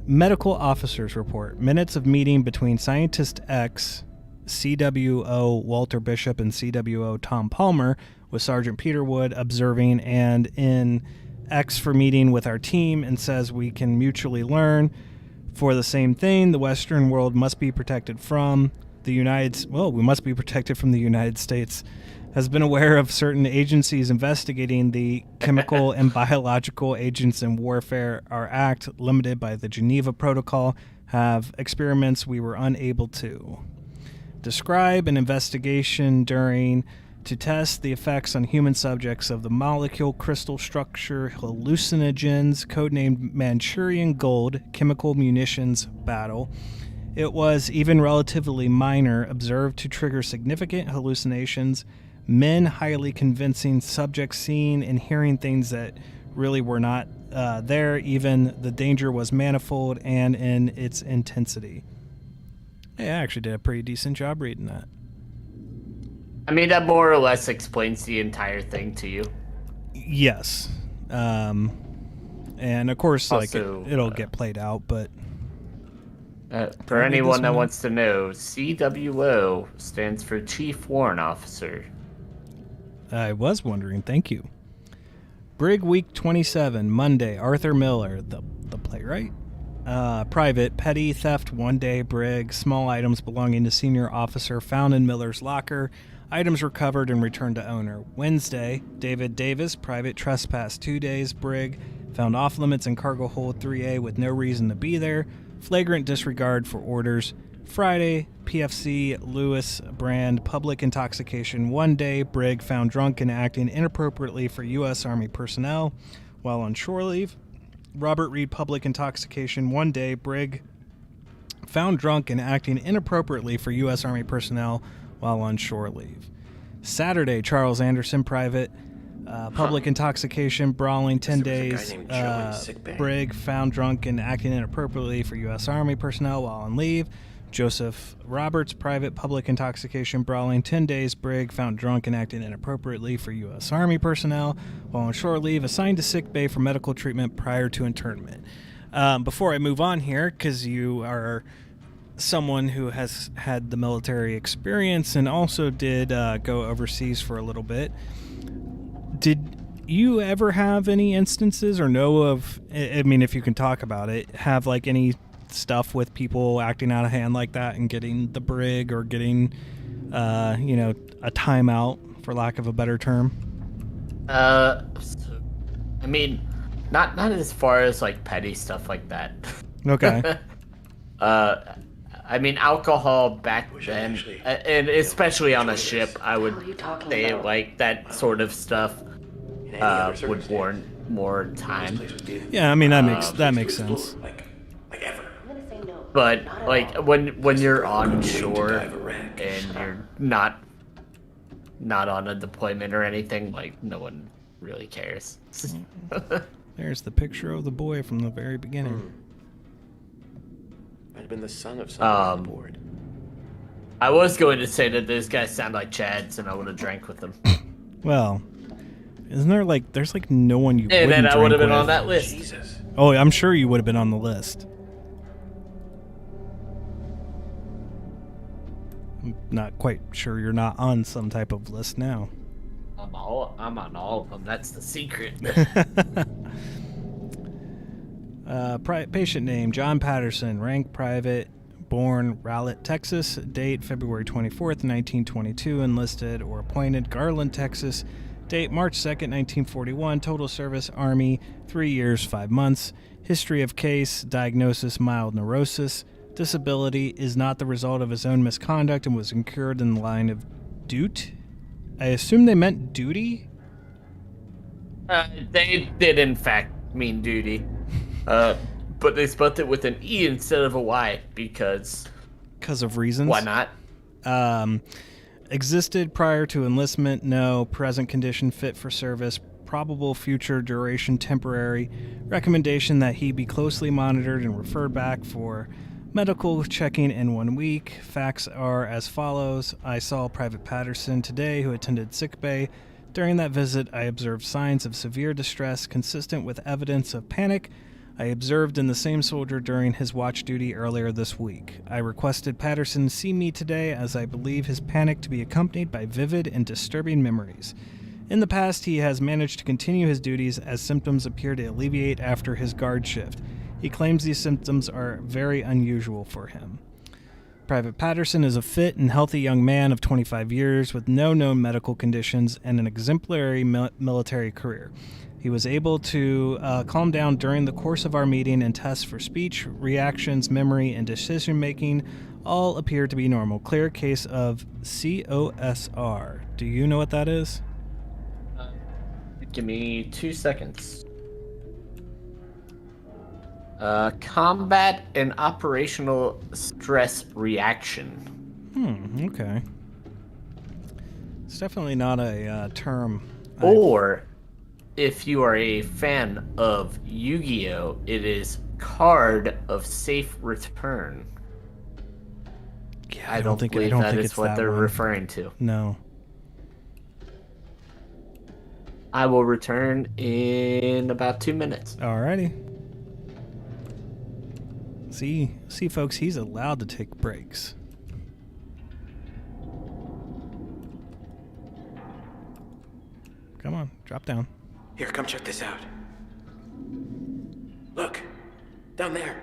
Medical officers report. Minutes of meeting between Scientist X, CWO Walter Bishop, and CWO Tom Palmer, with Sergeant Peter Wood observing, and in X for meeting with our team, and says we can mutually learn for the same thing. The Western world must be protected from we must be protected from the United States. Has been aware of certain agencies investigating the Chemical and Biological Agents in Warfare Act, limited by the Geneva Protocol, have experiments we were unable to describe, an investigation to test the effects on human subjects of the molecule crystal structure hallucinogens, codenamed Manchurian Gold, chemical munitions battle. It was, even relatively minor, observed to trigger significant hallucinations, men highly convincing, subjects seeing and hearing things that really were not there. Even the danger was manifold and in its intensity. Hey, I actually did a pretty decent job reading that. I mean, that more or less explains the entire thing to you. Yes. And of course, Also, it'll get played out, but... for anyone that wants to know, CWO stands for Chief Warrant Officer. I was wondering, thank you. Brig Week 27, Monday, Arthur Miller, the playwright. Private, petty theft 1 day, Brig, small items belonging to senior officer found in Miller's locker. Items recovered and returned to owner. Wednesday, David Davis, private, trespass 2 days, Brig, found off limits in cargo hold 3A with no reason to be there. Flagrant disregard for orders. Friday, PFC Lewis Brand, public intoxication 1 day, Brig, found drunk and acting inappropriately for U.S. Army personnel while on shore leave. Robert Reed, public intoxication 1 day, Brig, found drunk and acting inappropriately for U.S. Army personnel while on shore leave. Saturday, Charles Anderson, private, public intoxication, brawling 10 days, Brig, found drunk and acting inappropriately for U.S. Army personnel while on leave. Joseph Roberts, private, public intoxication, brawling 10 days, Brig, found drunk and acting inappropriately for U.S. Army personnel while on shore leave, assigned to sick bay for medical treatment prior to internment. Before I move on here, because you are someone who has had the military experience and also did go overseas for a little bit, did you ever have any instances or know of, I mean, if you can talk about it, have like any stuff with people acting out of hand like that and getting the Brig or getting, a timeout, for lack of a better term? I mean, not as far as like petty stuff like that. Okay. I mean, alcohol back then, and especially on a ship, I would say like that sort of stuff would warrant more time. Yeah, I mean that makes sense. Like ever. But like when you're on shore and you're not on a deployment or anything, like no one really cares. There's the picture of the boy from the very beginning. Might have been the son of someone on board. I was going to say that those guys sound like Chads, and I would have drank with them. Well, isn't there there's no one you and wouldn't then I would have been with. on that list. Jesus. Oh, I'm sure you would have been on the list. I'm not quite sure you're not on some type of list now. I'm on all of them. That's the secret. Patient name, John Patterson, rank private, born Rowlett, Texas, date February 24th, 1922, enlisted or appointed Garland, Texas, date March 2nd, 1941, total service Army, 3 years, 5 months, history of case, diagnosis mild neurosis, disability is not the result of his own misconduct and was incurred in the line of duty. I assume they meant duty? They did in fact mean duty. But they spelled it with an E instead of a Y because of reasons. why not? Existed prior to enlistment, no. Present condition, fit for service. Probable future duration, temporary. Recommendation that he be closely monitored and referred back for medical checking in 1 week. Facts are as follows. I saw Private Patterson today who attended sickbay. During that visit, I observed signs of severe distress consistent with evidence of panic I observed in the same soldier during his watch duty earlier this week. I requested Patterson see me today as I believe his panic to be accompanied by vivid and disturbing memories. In the past, he has managed to continue his duties as symptoms appear to alleviate after his guard shift. He claims these symptoms are very unusual for him. Private Patterson is a fit and healthy young man of 25 years with no known medical conditions and an exemplary military career. He was able to calm down during the course of our meeting, and tests for speech, reactions, memory, and decision-making all appear to be normal. Clear case of COSR. Do you know what that is? Give me 2 seconds. Combat and operational stress reaction. Okay. It's definitely not a term. Or, if you are a fan of Yu-Gi-Oh!, it is Card of Safe Return. Yeah, I don't believe that is what they're one. referring to. No. I will return in about 2 minutes. Alrighty. See, folks, he's allowed to take breaks. Come on, drop down. Here, come check this out. Look, down there.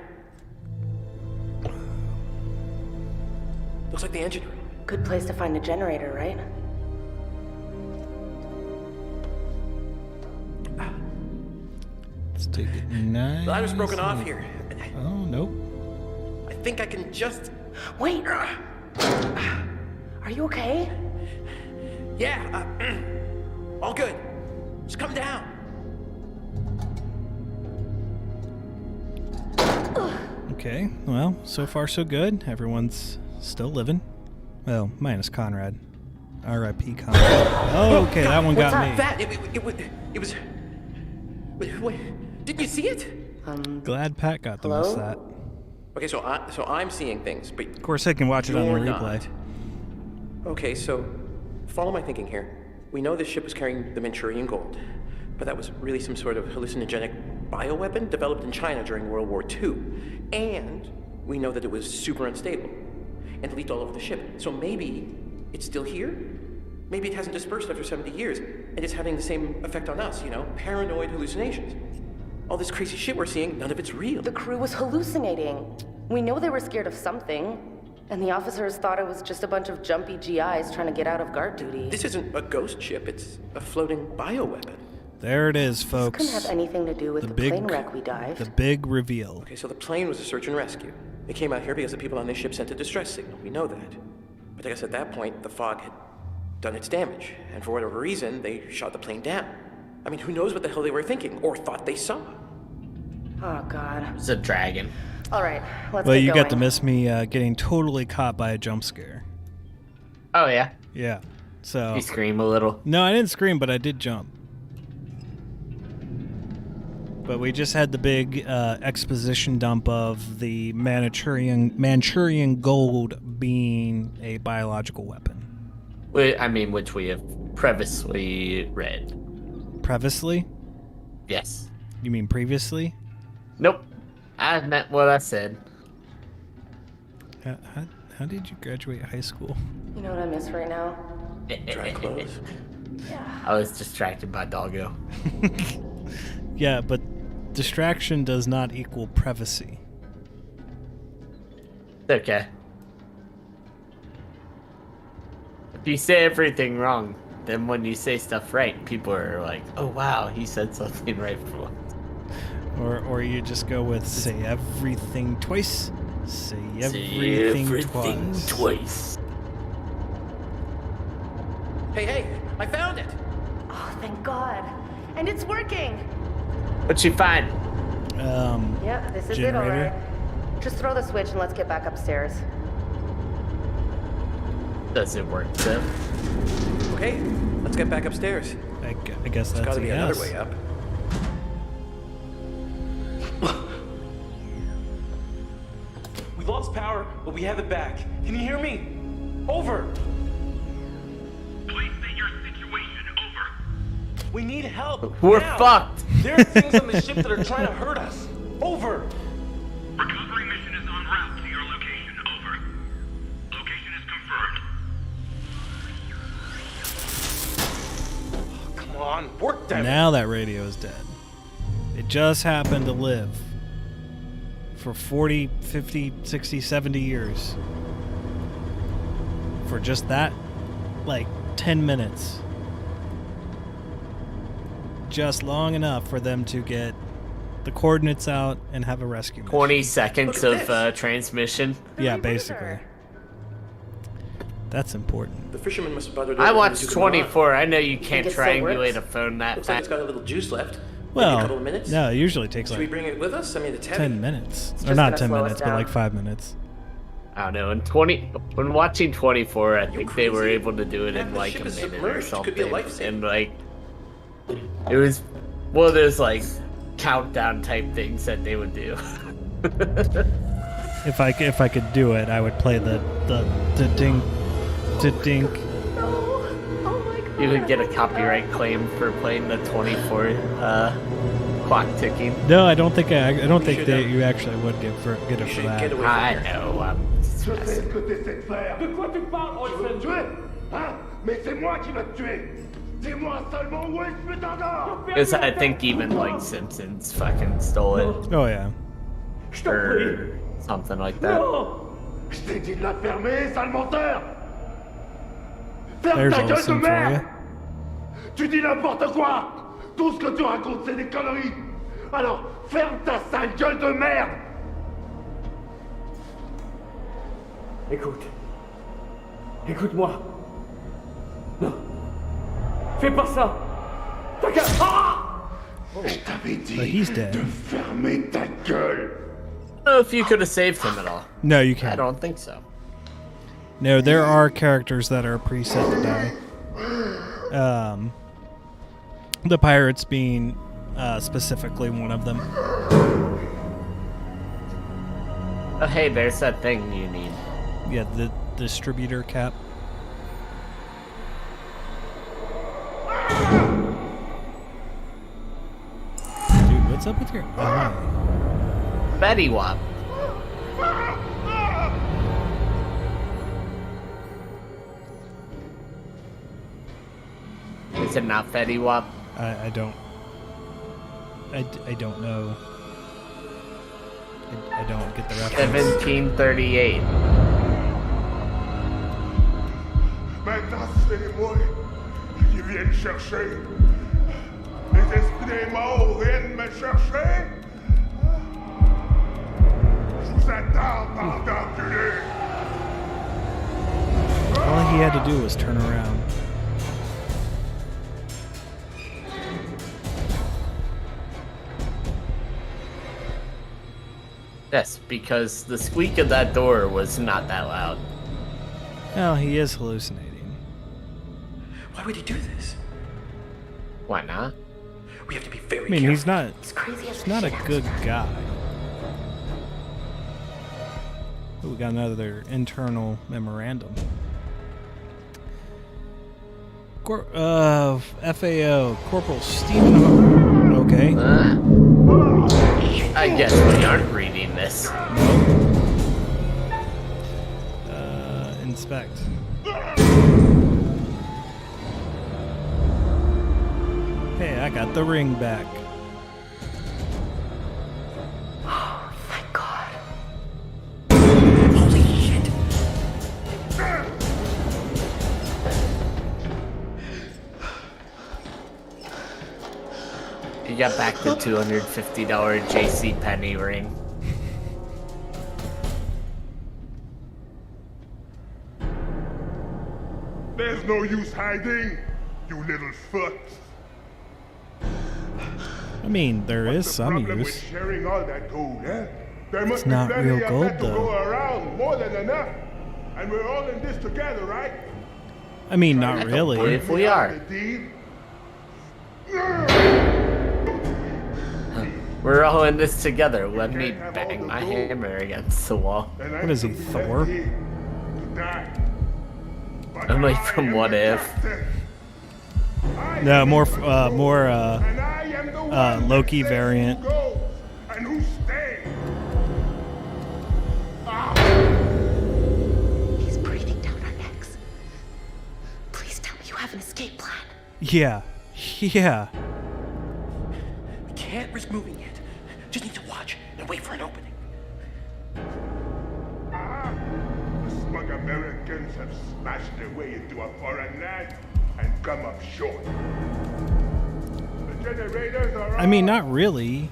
Looks like the engine room. Good place to find a generator, right? Let's take it nice. The ladder's broken off here. Oh, nope. I think I can just... Wait! Are you okay? Yeah, all good. Just come down. Okay, well, so far so good. Everyone's still living. Well, minus Conrad. R.I.P. Conrad. Oh, okay, that one got me. That, it was... Wait, didn't you see it? Glad Pat got to miss that. Okay, so I'm seeing things, but Of course, I can watch it on the you're replay. not. Okay, so follow my thinking here. We know this ship was carrying the Manchurian gold, but that was really some sort of hallucinogenic bioweapon developed in China during World War II. And we know that it was super unstable and leaked all over the ship. So maybe it's still here? Maybe it hasn't dispersed after 70 years and it's having the same effect on us, paranoid hallucinations. All this crazy shit we're seeing, none of it's real. The crew was hallucinating. We know they were scared of something, and the officers thought it was just a bunch of jumpy GIs trying to get out of guard duty. This isn't a ghost ship, it's a floating bioweapon. There it is, folks. This couldn't have anything to do with the plane wreck we dived. The big reveal. Okay, so the plane was a search and rescue. They came out here because the people on this ship sent a distress signal. We know that. But I guess at that point, the fog had done its damage, and for whatever reason, they shot the plane down. I mean, who knows what the hell they were thinking, or thought they saw. Oh, God. It's a dragon. All right, let's Well, get you going. got to miss me getting totally caught by a jump scare. Oh, yeah? Yeah. So. You scream a little. No, I didn't scream, but I did jump. But we just had the big exposition dump of the Manchurian gold being a biological weapon. Which we have previously read. Previously? Yes. You mean previously? Nope. I meant what I said. How did you graduate high school? You know what I miss right now? Dry clothes. Yeah. I was distracted by Doggo. Yeah, but distraction does not equal privacy. Okay. If you say everything wrong, then when you say stuff right, people are like, oh wow, he said something right for once. Or you just go with say everything twice. Say everything twice. Hey, I found it! Oh, thank God. And it's working. What'd she find? Yep, this is Generator? it, all right. Just throw the switch and let's get back upstairs. Does it work, Tim? Okay, let's get back upstairs. I guess There's that's gotta a be yes. another way up. We lost power, but we have it back. Can you hear me? Over. Please state your situation. Over. We need help. We're now. fucked. There are things on the ship that are trying to hurt us. Over. Recovery mission is en route to your location. Over. Location is confirmed. Come on, work that. Now that radio is dead. It just happened to live for 40, 50, 60, 70 years. For just that, like 10 minutes. Just long enough for them to get the coordinates out and have a rescue mission. 20 seconds of transmission. Yeah, basically. That's important. The fisherman must have bothered. I over and watched took him on. 24. I know you can't it still triangulate works? a phone that Looks like it's fast. got a little juice left. Maybe a couple Well, of minutes. no, it usually takes Should we like bring it with us? I mean, it's heavy. 10 minutes. Or just not gonna 10 slow us minutes, but down. like 5 minutes. I don't know. When watching 24, I think they were crazy? able to do it Man, in the like ship a is minute or submerged. It something. could be a lifesaver. And like, it was one of those like countdown type things that they would do. If I could do it, I would play the ding, the dink. Oh my god. You could get a copyright claim for playing the 24 clock ticking. No, I don't think I don't think should, that you actually would get it for should that. get away from I here. know. Je sais ce que t'essaies de faire. De quoi tu parles, Olsen? Tu veux me tuer? Hein? Mais c'est moi qui vais te tuer. Dis-moi seulement où est ce putain d'or? Because I think even like Simpsons fucking stole it Oh yeah. Je t'en prie. or something like that. Non! Je t'ai dit de la fermer, sale menteur! Ferme There's ta a gueule de lesson for merde! you. Tu dis n'importe quoi! Tout ce que tu racontes, c'est des conneries! Alors, ferme ta sale gueule de merde! Écoute. Écoute-moi. Non. Fais pas ça! Ta gueule! Ah! Je t'avais dit But he's dead. de fermer ta gueule! I don't know if you could have saved him at all. No, you I can't. don't think so. No, there are characters that are preset to die. The pirates being specifically one of them. Oh, hey, there's that thing you need. Yeah, the distributor cap. Dude, what's up with your eye? Betty Wap. Is it not Fetty Wap? I don't. I don't know. I don't get the reference. 1738. Maintenant, c'est moi qui viens chercher. Les esprits des morts viennent me chercher. Je vous attends, bande d'enculés. All he had to do was turn around. Yes, because the squeak of that door was not that loud. Well, he is hallucinating. Why would he do this? Why not? We have to be very I mean, careful. he's not. It's crazy as He's not a shit. good guy. Oh, we got another internal memorandum. FAO Corporal Stephen. Okay. I guess we aren't reading this. Inspect. Hey, I got the ring back. Thank God. Holy shit! You got back the $250 JC Penney ring. There's no use hiding, you little fucks. I mean, there is What's the some problem with use. sharing all that gold, eh? There must be not plenty real of gold, that to though. go around, more than enough. And we're all in this together, right? I mean, not What really. if we are? The deed? We're all in this together. Let me bang my hammer against the wall. Then I What is he, can be Thor? left here to die. But I'm like I from am What the If. captain. I No, am more, in control, and I am the one that Loki says variant. Who goes and who stays. He's breathing down our necks. Please tell me you have an escape plan. Yeah. Yeah. We can't risk moving yet. Just need to watch and wait for an opening. The smug Americans have smashed their way into a foreign land and come up short. The generators are I mean, all not really.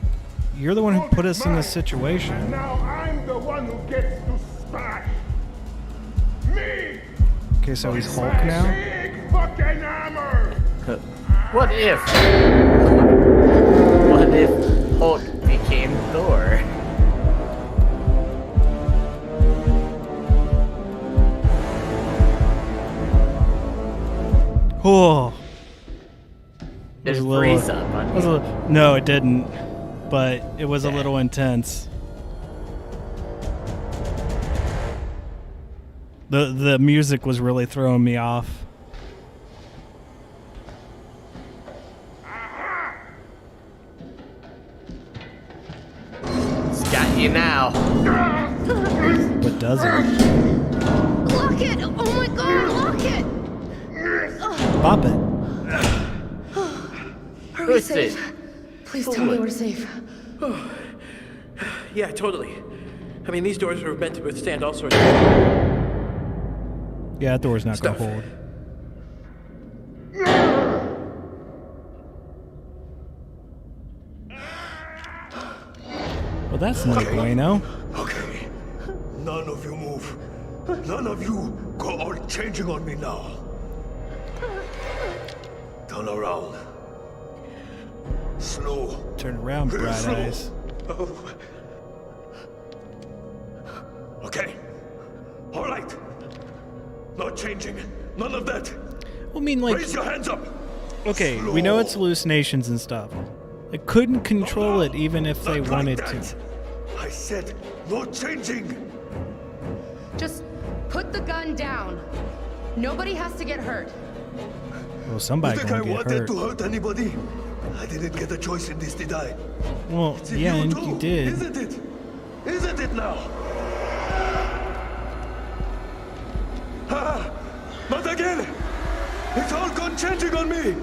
You're the one who put us in this And situation. now I'm the one who gets to smash. Me! Okay, so he's Hulk My now? big fucking hammer! What if? What if Hulk became Thor? Oh. It was a little- freeze up on it was you. no, it didn't. But it was a little intense. The music was really throwing me off. It's got you now. But does it? Lock it! Oh my god, lock it! Bop it. Are we Push safe? it. Please tell me we're safe. Yeah, totally. I mean, these doors are meant to withstand all sorts of... Yeah, that door's not gonna Stuff. hold. Well, that's no bueno. Okay. None of you move. None of you go all changing on me now. Turn around. Slow. Turn around, Real bright slow. eyes. Okay. All right. No changing. None of that. Well, I mean, like, Raise your hands up. okay, we know it's hallucinations and stuff. They couldn't control it even if they Not wanted like to. that. I said no changing. Just put the gun down. Nobody has to get hurt. Well, You somebody's think I gonna get wanted hurt. to hurt anybody? I didn't get a choice in this, did I? Well, It's in yeah, you and too, you did. Isn't it? Isn't it now? Ah, not again! It's all gone changing on me!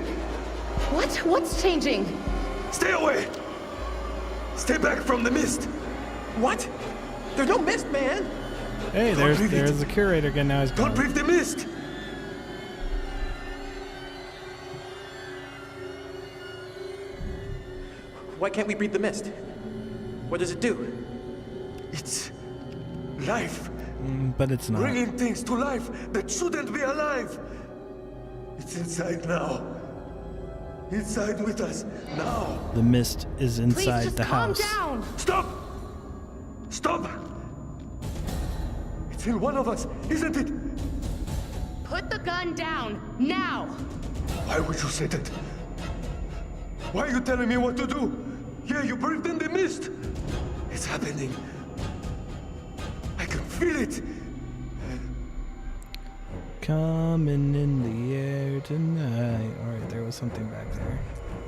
What? What's changing? Stay away! Stay back from the mist! What? There's no mist, man! Hey, breathe it. there's the curator again. Now he's Don't gone. breathe the mist! Why can't we breathe the mist? What does it do? It's life. But it's not. Bringing things to life that shouldn't be alive. It's inside now. Inside with us now. The mist is Please inside just the calm house. down. Stop! Stop! It's in one of us, isn't it? Put the gun down now. Why would you say that? Why are you telling me what to do? Yeah, you breathed in the mist. It's happening. I can feel it. Coming in the air tonight. All right, there was something back there.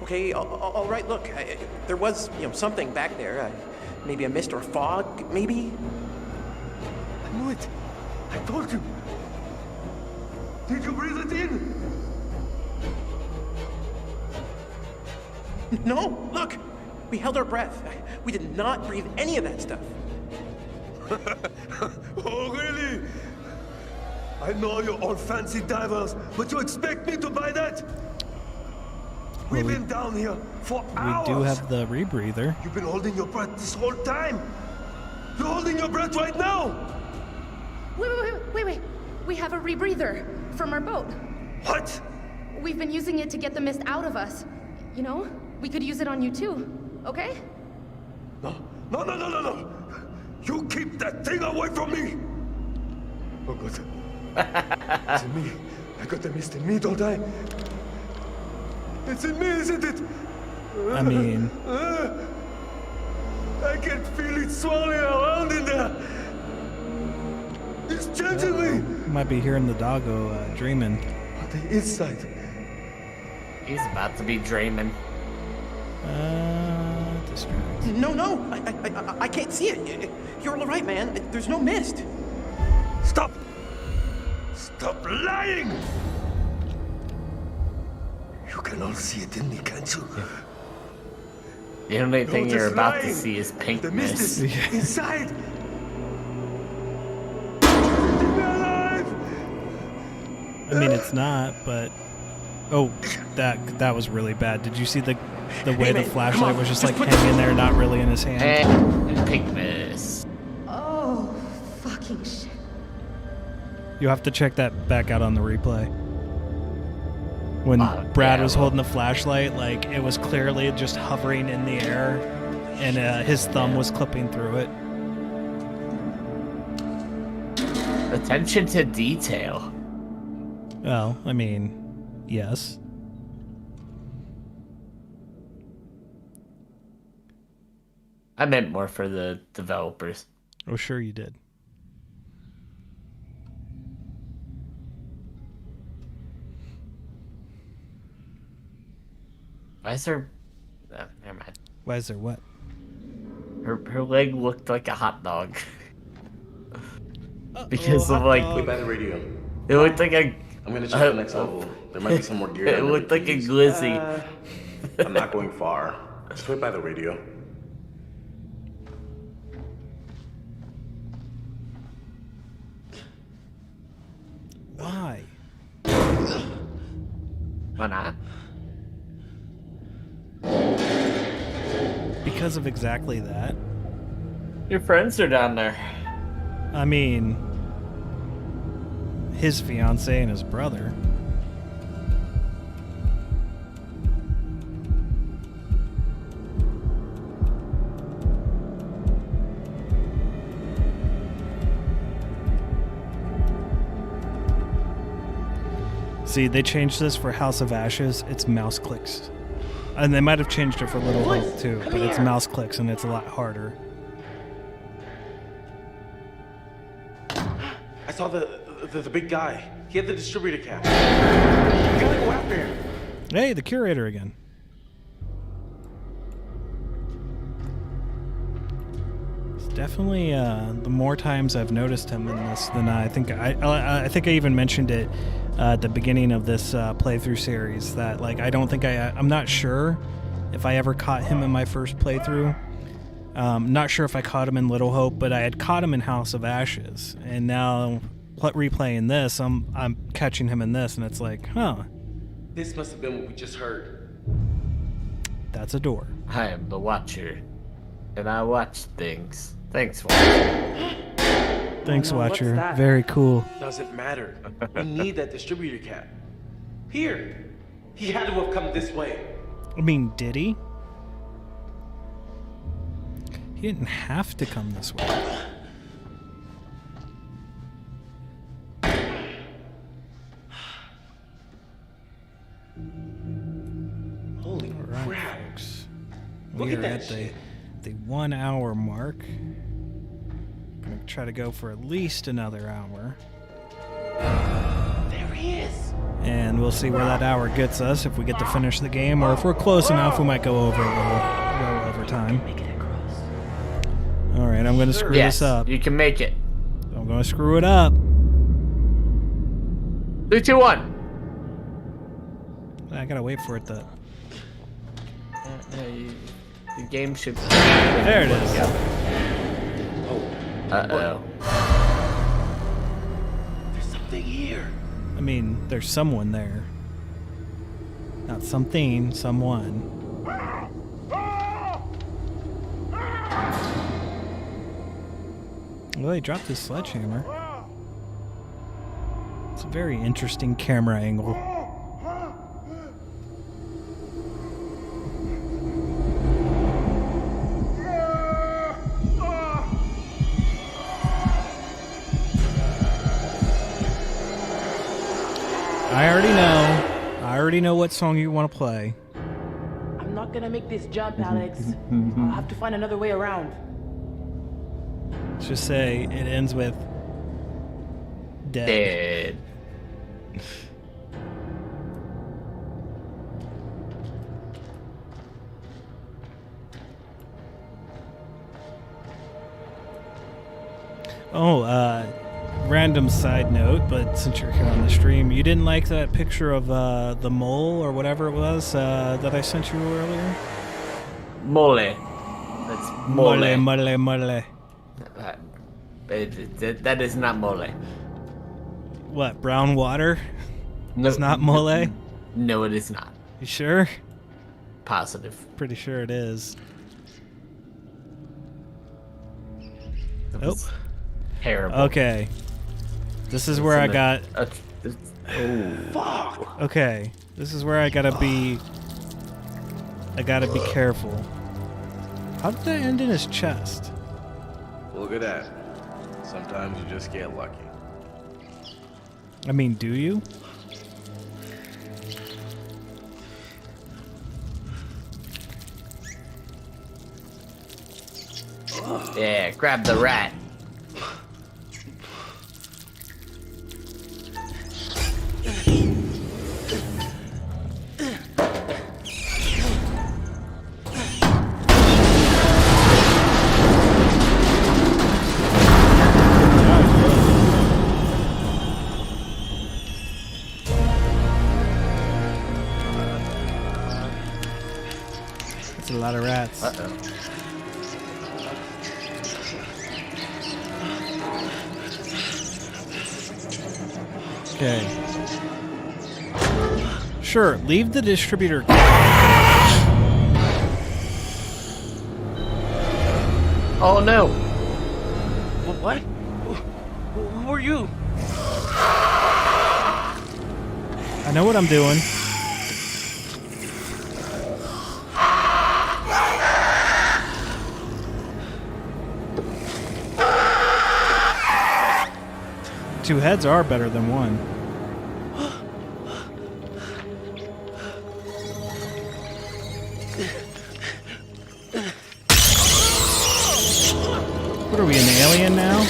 Okay, all right, look. There was, something back there. Maybe a mist or fog, maybe? I knew it. I told you. Did you breathe it in? No, look. We held our breath. We did not breathe any of that stuff. Oh, really? I know you're all fancy divers, but you expect me to buy that? We've been down here for hours. We do have the rebreather. You've been holding your breath this whole time. You're holding your breath right now. Wait. We have a rebreather from our boat. What? We've been using it to get the mist out of us. You know? We could use it on you too, okay? No. You keep that thing away from me. Oh, God. It's in me. I got the mist in me, don't I? It's in me, isn't it? I mean, I can feel it swirling around in there. It's changing me. might be hearing the doggo dreaming. On the inside. He's about to be dreaming. Distract. No, I can't see it. You're all right, man. There's no mist. Stop! Stop lying! You can all see it in me, can't you? The only thing You're you're just about to lying. see is pink The mist mist. is inside. Keep me alive! I mean, it's not, but oh, that was really bad. Did you see the way the man, flashlight come on, was just just like put hanging there, not really in his hand? And pink mist. Oh, fucking shit. You have to check that back out on the replay. When Brad yeah, was well. holding the flashlight, like it was clearly just hovering in the air, and his thumb was clipping through it. Attention to detail. Well, I mean, yes. I meant more for the developers. Oh, sure you did. Why is her... never mind. Why is there what? Her leg looked like a hot dog. Because of like... Wait by the radio. It looked like a... I'm gonna check the next level. There might be some more gear. It looked like a glizzy. I'm not going far. Just wait by the radio. Why? Why not? Because of exactly that. Your friends are down there. I mean, his fiance and his brother. See, they changed this for House of Ashes. It's mouse clicks. And they might have changed it for Little Hope too, but it's mouse clicks and it's a lot harder. I saw the big guy. He had the distributor cap. We gotta go after him. Hey, the curator again. It's definitely the more times I've noticed him in this than I think I think I even mentioned it at the beginning of this playthrough series that like I'm not sure if I ever caught him in my first playthrough. Not sure if I caught him in Little Hope, but I had caught him in House of Ashes, and now replaying this, I'm catching him in this, and it's like, huh, This must have been what we just heard. that's a door. I am the Watcher. And I watch things. Thanks, Watcher. Thanks, no, what's Watcher. that? Very cool. Doesn't matter. We need that distributor cap. Here. He had to have come this way. I mean, did he? He didn't have to come this way. Holy Right, crap. folks. Look We at are that at shit. the 1 hour mark. Gonna try to go for at least another hour. There he is. And we'll see where that hour gets us, if we get to finish the game, or if we're close enough, we might go over a little over time. All right, I'm going to screw Yes, this up. you can make it. I'm going to screw it up. 3, 2, 1. I got to wait for it to... The game should... There it is. Uh-oh. There's something here. I mean, there's someone there. Not something, someone. Well, they dropped his sledgehammer. It's a very interesting camera angle. I already know. I already know what song you want to play. I'm not gonna make this jump, Alex. I'll have to find another way around. Let's just say it ends with dead. Oh, random side note, but since you're here on the stream, you didn't like that picture of the mole or whatever it was that I sent you earlier? Mole. That's mole. Mole. That is not mole. What, brown water? No, It's not mole? No, it is not. You sure? Positive. Pretty sure it is. That Oh. was terrible. Okay. This is where I got... Fuck. Okay. This is where I gotta be careful. How did that end in his chest? Look at that. Sometimes you just get lucky. I mean, do you? Yeah, grab the rat. That's a lot of rats. Uh-oh. Okay. Sure, leave the distributor. Oh no. What? Who are you? I know what I'm doing. Two heads are better than one. What are we, an alien now?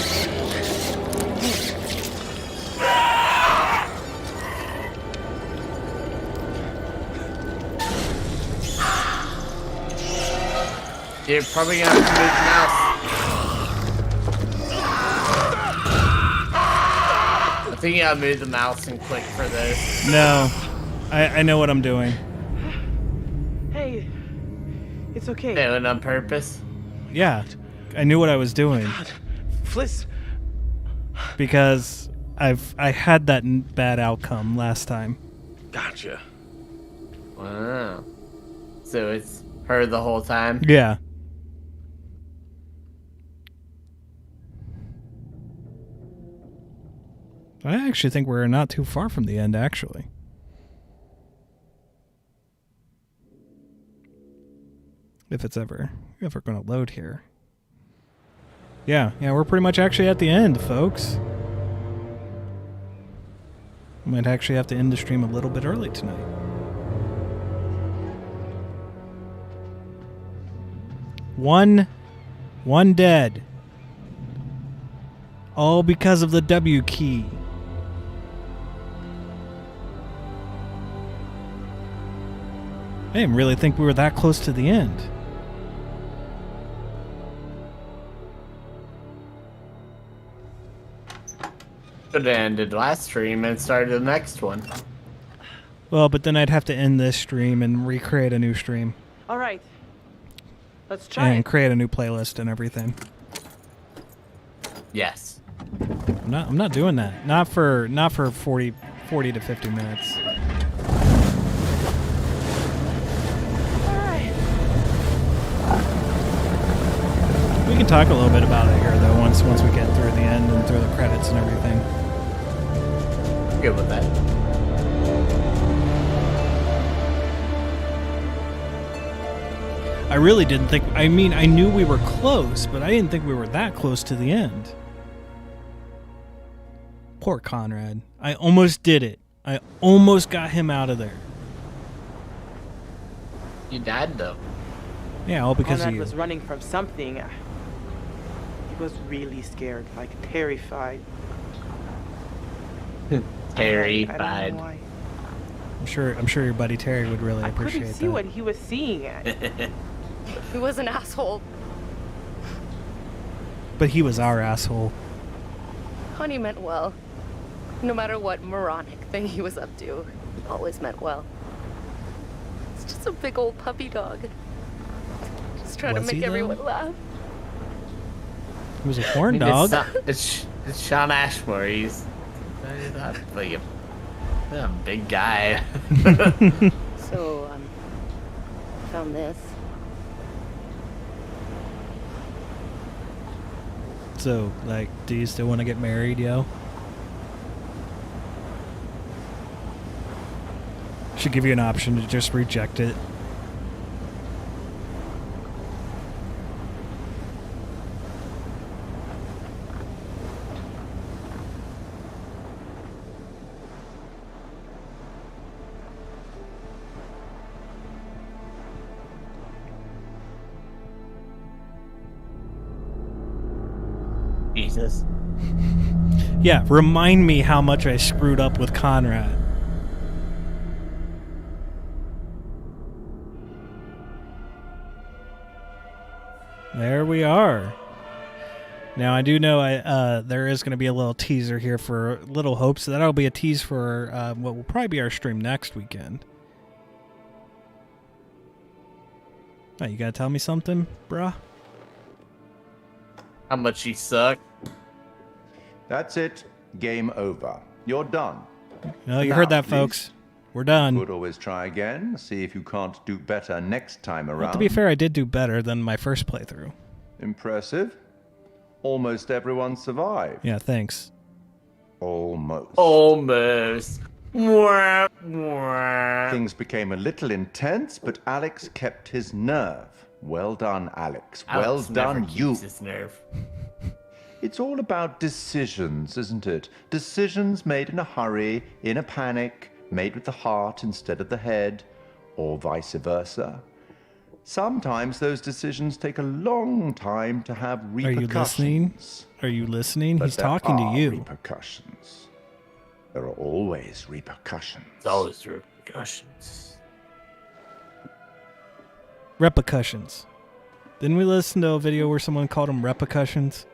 You're probably gonna have to move the mouse. I think you gotta move the mouse and click for this. No. I know what I'm doing. Hey, it's okay. Doing on purpose. Yeah. I knew what I was doing. Fliss. Because I had that bad outcome last time. Gotcha. Wow. So it's her the whole time? Yeah. I actually think we're not too far from the end, actually. If it's ever going to load here. Yeah, we're pretty much actually at the end, folks. Might actually have to end the stream a little bit early tonight. One dead. All because of the W key. I didn't really think we were that close to the end. Could have ended last stream and started the next one. Well, but then I'd have to end this stream and recreate a new stream. All right. Let's try And it. create a new playlist and everything. Yes. I'm not doing that. Not for 40 to 50 minutes. All right. We can talk a little bit about it here though once we get through the end and through the credits and everything. Good with that. I really didn't think... I mean, I knew we were close, but I didn't think we were that close to the end. Poor Conrad. I almost did it. I almost got him out of there. You died though. Yeah, all because Conrad of you. was running from something. He was really scared, like terrified. I don't Terrified. know why. I'm sure your buddy Terry would really I appreciate couldn't see that. what he was seeing. He was an asshole. But he was our asshole. Honey meant well. No matter what moronic thing he was up to, he always meant well. It's just a big old puppy dog. Just trying Was to he, make though? everyone laugh. He was a corn I mean, dog. It's Sean Ashmore. He's like a big guy. So, found this. So, like, do you still want to get married, yo? Should give you an option to just reject it. Jesus. Yeah, remind me how much I screwed up with Conrad. There we are. Now I do know there is going to be a little teaser here for Little Hope, so that'll be a tease for what will probably be our stream next weekend. Oh, you gotta tell me something, bruh? How much he sucked. That's it. Game over. You're done. No, you Now, heard that, please. folks. We're done. Could always try again. See if you can't do better next time around. Well, to be fair, I did do better than my first playthrough. Impressive. Almost everyone survived. Yeah, thanks. Almost. Almost. Mwah, mwah. Things became a little intense, but Alex kept his nerve. Well done, Alex. Well Alex never done, you. keeps his nerve. It's all about decisions, isn't it? Decisions made in a hurry, in a panic, made with the heart instead of the head, or vice versa. Sometimes those decisions take a long time to have Are you listening? repercussions. Are you listening? But He's there talking to are you. Repercussions. There are always repercussions. It's always repercussions. Repercussions. Didn't we listen to a video where someone called them repercussions?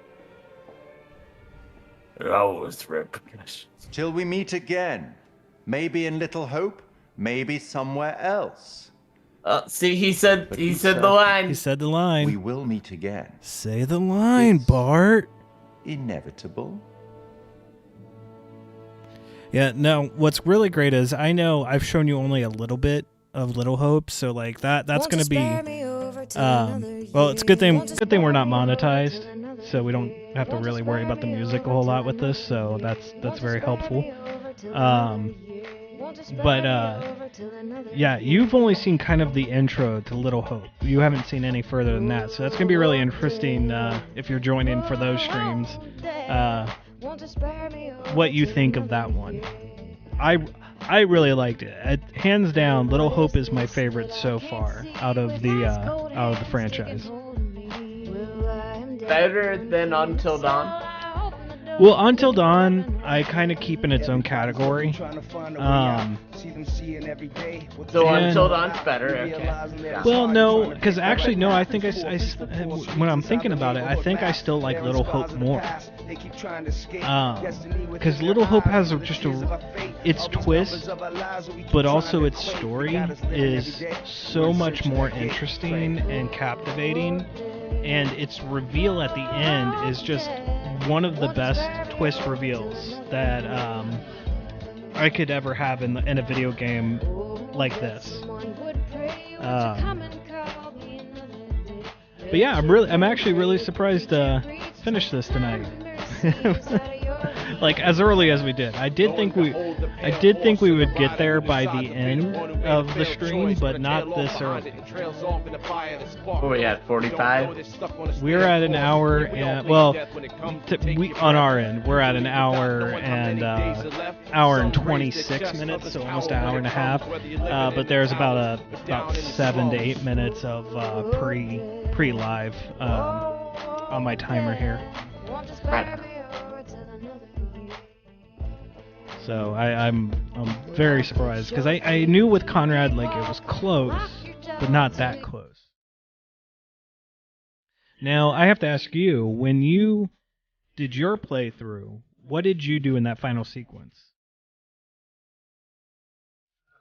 There are always repercussions. Till we meet again. Maybe in Little Hope, maybe somewhere else. See, he said But he he said said- the line. He said the line. We will meet again. Say the line, Bart. Inevitable. Yeah, no, what's really great is I know I've shown you only a little bit of Little Hope, so like that's going to be well, it's good thing we're not monetized, so we don't have to really worry about the music a whole lot with this, so that's very helpful. But yeah, you've only seen kind of the intro to Little Hope. You haven't seen any further than that, so that's going to be really interesting if you're joining for those streams. What you think of that one? I really liked it. Hands down, Little Hope is my favorite so far out of the franchise. Better than Until Dawn. Well, Until Dawn, I kind of keep in its own category. So And- Until Dawn's better. Okay. Well, no, because actually, no. I think when I'm thinking about it, I think I still like Little Hope more. Because Little Hope has its twist, but also its story is so much more interesting and captivating, and its reveal at the end is just one of the best twist reveals that I could ever have in a video game like this. But yeah, I'm actually really surprised to finish this tonight. like as early as we did. I did think we would get there by the end of the stream, but not this early. What we at, 45? We're at an hour and we on our end we're at an hour and 26 minutes, so almost an hour and a half. But there's about 7 to 8 minutes of pre-live on my timer here. So I'm very surprised because I knew with Conrad like it was close, but not that close. Now I have to ask you, when you did your playthrough, what did you do in that final sequence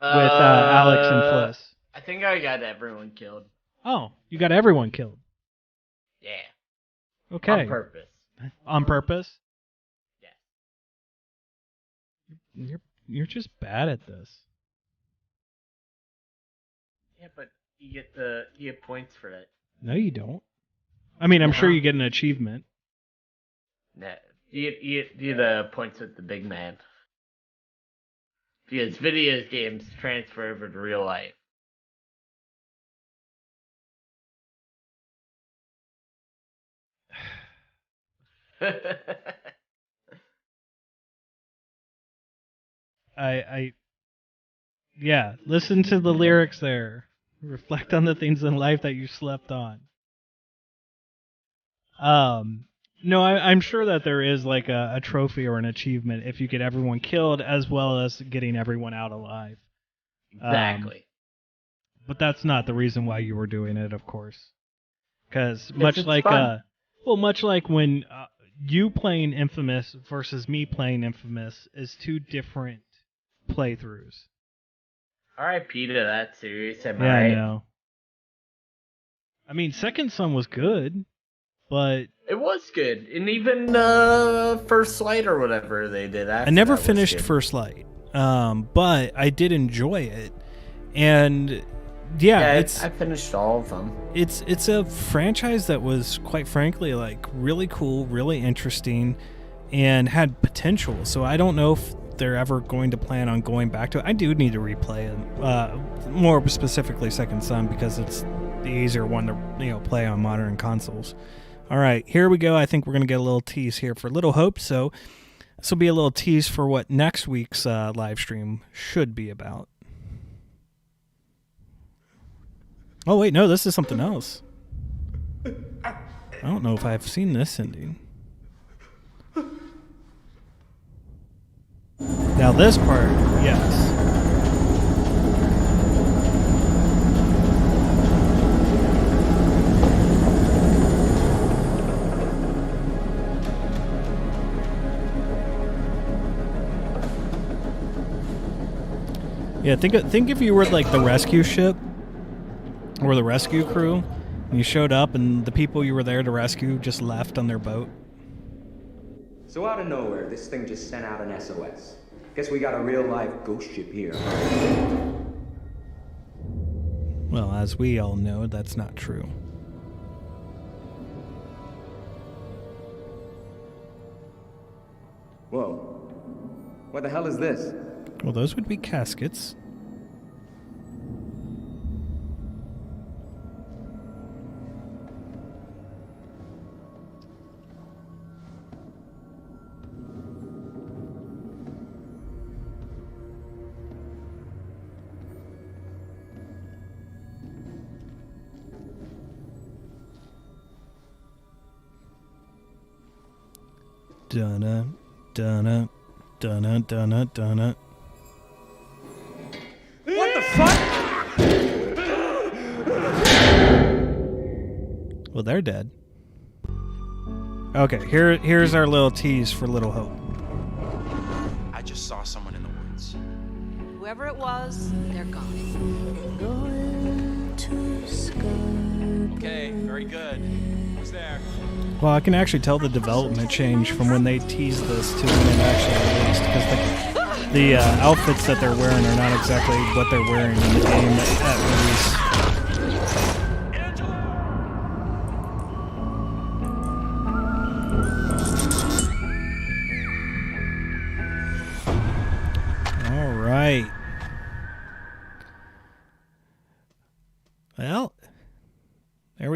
with Alex and Fliss? I think I got everyone killed. Oh, you got everyone killed. Yeah. Okay. On purpose. On purpose? Yeah. You're just bad at this. Yeah, but you get points for it. No, you don't. I mean, I'm sure you get an achievement. Nah, you get the points with the big man. Because video games transfer over to real life. Yeah, listen to the lyrics there. Reflect on the things in life that you slept on. No, I'm sure that there is like a trophy or an achievement if you get everyone killed as well as getting everyone out alive. Exactly. But that's not the reason why you were doing it, of course. Because much like when you playing Infamous versus me playing Infamous is two different playthroughs. R.I.P. to that series, am I Yeah, right? I know. I mean, Second Son was good, but it was good, and even First Light or whatever they did after I never that finished was good. First Light, but I did enjoy it, and I finished all of them. It's a franchise that was, quite frankly, like really cool, really interesting, and had potential. So I don't know if they're ever going to plan on going back to it. I do need to replay it, more specifically Second Son, because it's the easier one to play on modern consoles. All right, here we go. I think we're going to get a little tease here for Little Hope. So this will be a little tease for what next week's live stream should be about. Oh, wait, no, this is something else. I don't know if I've seen this ending. Now this part, yes. Yeah, think if you were like the rescue ship or the rescue crew, and you showed up and the people you were there to rescue just left on their boat. So out of nowhere, this thing just sent out an SOS. Guess we got a real live ghost ship here. Well, as we all know, that's not true. Whoa. What the hell is this? Well, those would be caskets. Dunna, dunna, dunna, dunna, dunna. What the fuck? Well, they're dead. Okay, here's our little tease for Little Hope. I just saw someone in the woods. Whoever it was, they're gone. Okay, very good. Who's there? Well, I can actually tell the development change from when they teased this to when it actually released, because the outfits that they're wearing are not exactly what they're wearing in the game at release.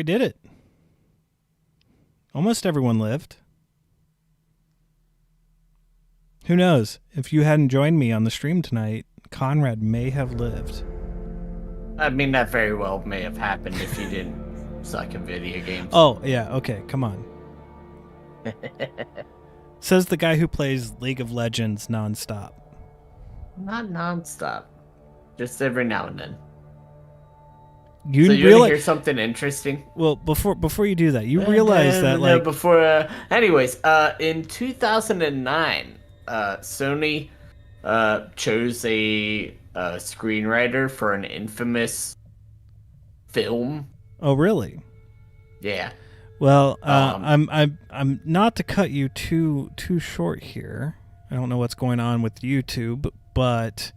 we did it. Almost everyone lived. Who knows? If you hadn't joined me on the stream tonight, Conrad may have lived. I mean, that very well may have happened if you didn't suck at video games. Oh, yeah, okay, come on. Says the guy who plays League of Legends nonstop. Not nonstop. Just every now and then. You so you realize want to hear something interesting? Well, before you do that, you realize that like before. Anyways, in 2009, Sony chose a screenwriter for an infamous film. Oh, really? Yeah. Well, I'm not to cut you too short here. I don't know what's going on with YouTube, but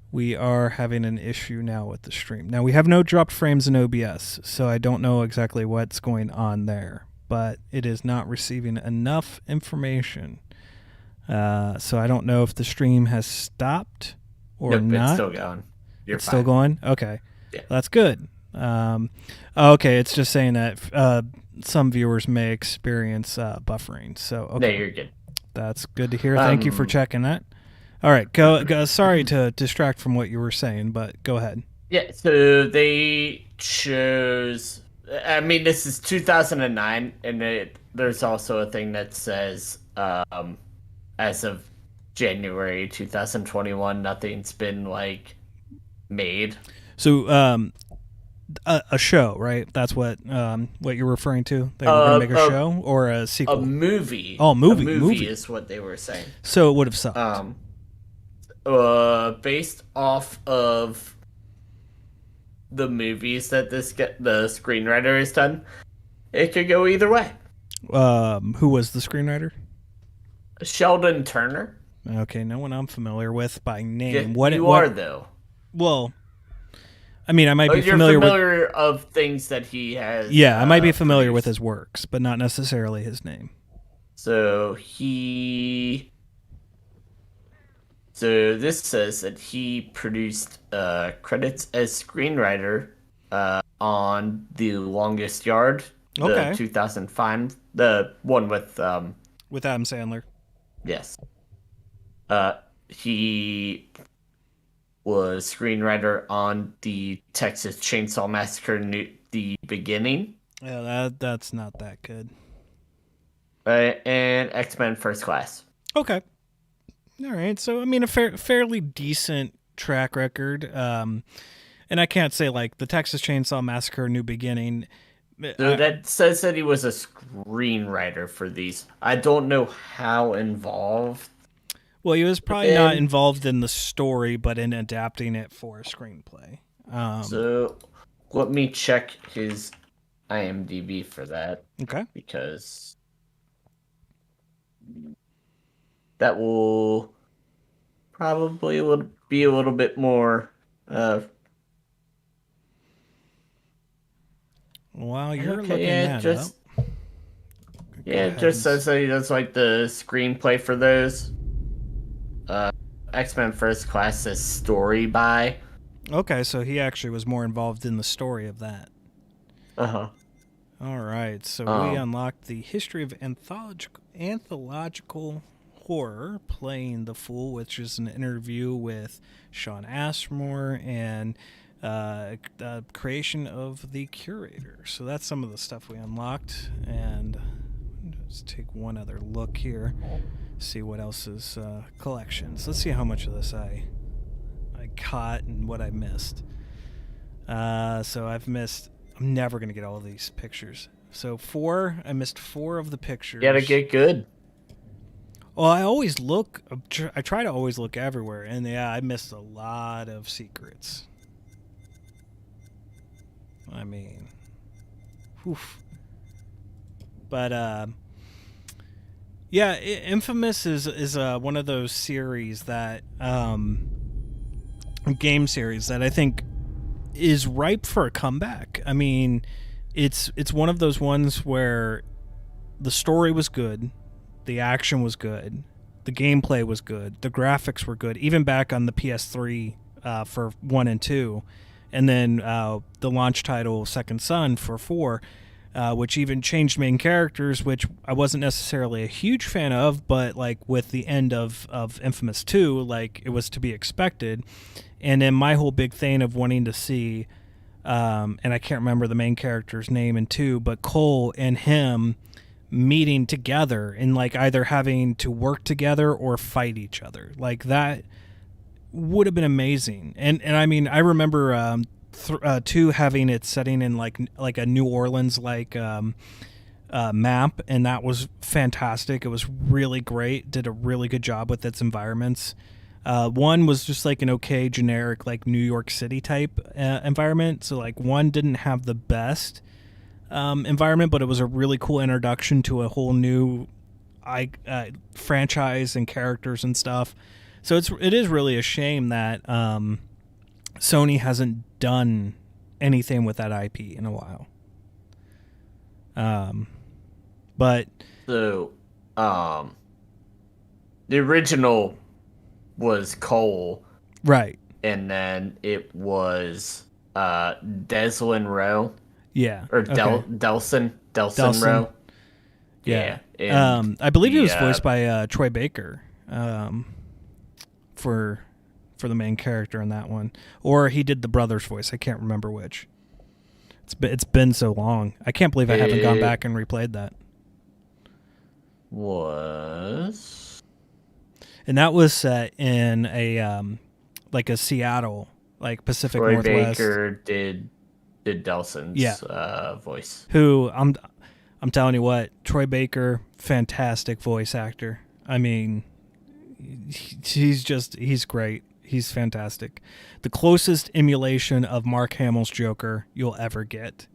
we are having an issue now with the stream. Now, we have no dropped frames in OBS, so I don't know exactly what's going on there, but it is not receiving enough information. So I don't know if the stream has stopped or not. It's still going. It's still going? Okay. Yeah. That's good. Okay, it's just saying that some viewers may experience buffering. So, okay. No, you're good. That's good to hear. Thank you for checking that. All right, go. Sorry to distract from what you were saying, but go ahead. Yeah, so they chose. I mean, this is 2009, and there's also a thing that says, as of January 2021, nothing's been like made. So, a show, right? That's what you're referring to. They were going to make a show or a sequel. A movie. Oh, movie. A movie is what they were saying. So it would have sucked. Based off of the movies that the screenwriter has done, it could go either way. Who was the screenwriter? Sheldon Turner. Okay, no one I'm familiar with by name. Yeah, you are though. Well, I mean, I might be familiar with of things that he has. Yeah, I might be familiar with his works, but not necessarily his name. So this says that he produced credits as screenwriter on The Longest Yard, the 2005, the one with Adam Sandler. Yes. He was screenwriter on the Texas Chainsaw Massacre, the beginning. Yeah, that's not that good. And X-Men First Class. Okay. All right, so I mean a fairly decent track record, and I can't say like the Texas Chainsaw Massacre: New Beginning. So that says that he was a screenwriter for these. I don't know how involved. Well, he was probably not involved in the story, but in adapting it for a screenplay. So let me check his IMDb for that. Okay, because that will probably be a little bit more. While you're looking that up. Yeah, it just says that he does like the screenplay for those. X-Men First Class says story by. Okay, so he actually was more involved in the story of that. Uh-huh. All right, so we unlocked the history of anthological horror, Playing the Fool, which is an interview with Sean Ashmore and creation of the curator. So that's some of the stuff we unlocked, and let's take one other look here, see what else is collections. Let's see how much of this I caught and what I missed. So I'm never gonna get all of these pictures. So I missed 4 of the pictures. You gotta get good. Well, I always look. I try to always look everywhere, and yeah, I missed a lot of secrets. I mean, oof. But yeah, Infamous is one of those series that game series that I think is ripe for a comeback. I mean, it's one of those ones where the story was good, the action was good, the gameplay was good, the graphics were good. Even back on the PS3 for 1 and 2, and then the launch title Second Son for 4, which even changed main characters, which I wasn't necessarily a huge fan of, but like with the end of Infamous 2, like it was to be expected. And then my whole big thing of wanting to see, and I can't remember the main character's name in 2, but Cole and him meeting together and like either having to work together or fight each other, like that would have been amazing. And I mean, I remember 2 having it setting in like a New Orleans map, and that was fantastic. It was really great. Did a really good job with its environments. 1 was just like an okay generic like New York City type environment. So like 1 didn't have the best environment, but it was a really cool introduction to a whole new franchise and characters and stuff. So it is really a shame that Sony hasn't done anything with that IP in a while. But so the original was Cole, right, and then it was Deslin Rowe. Yeah, or okay. Delson Rowe. Yeah, and I believe he was voiced by Troy Baker for the main character in that one, or he did the brother's voice. I can't remember which. It's been so long. I can't believe I haven't gone back and replayed that. And that was set in a like a Seattle, like Pacific Troy Northwest. Baker did Delson's voice. Who I'm telling you what, Troy Baker, fantastic voice actor. I mean, he's great. He's fantastic. The closest emulation of Mark Hamill's Joker you'll ever get.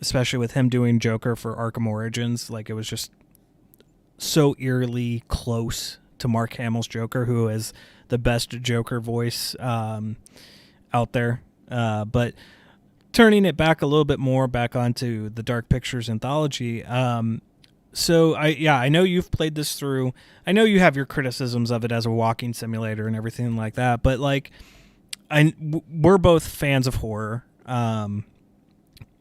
Especially with him doing Joker for Arkham Origins. Like, it was just so eerily close to Mark Hamill's Joker, who is the best Joker voice out there. But turning it back a little bit more back onto the Dark Pictures anthology. So I know you've played this through. I know you have your criticisms of it as a walking simulator and everything like that, but like, we're both fans of horror.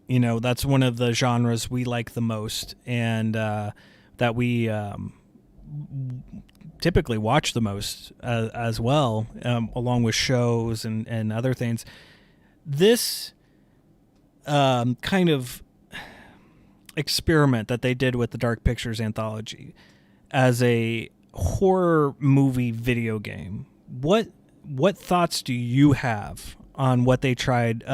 You know, that's one of the genres we like the most, and that we typically watch the most as well, along with shows and other things. This kind of experiment that they did with the Dark Pictures anthology as a horror movie video game, what thoughts do you have on what they tried,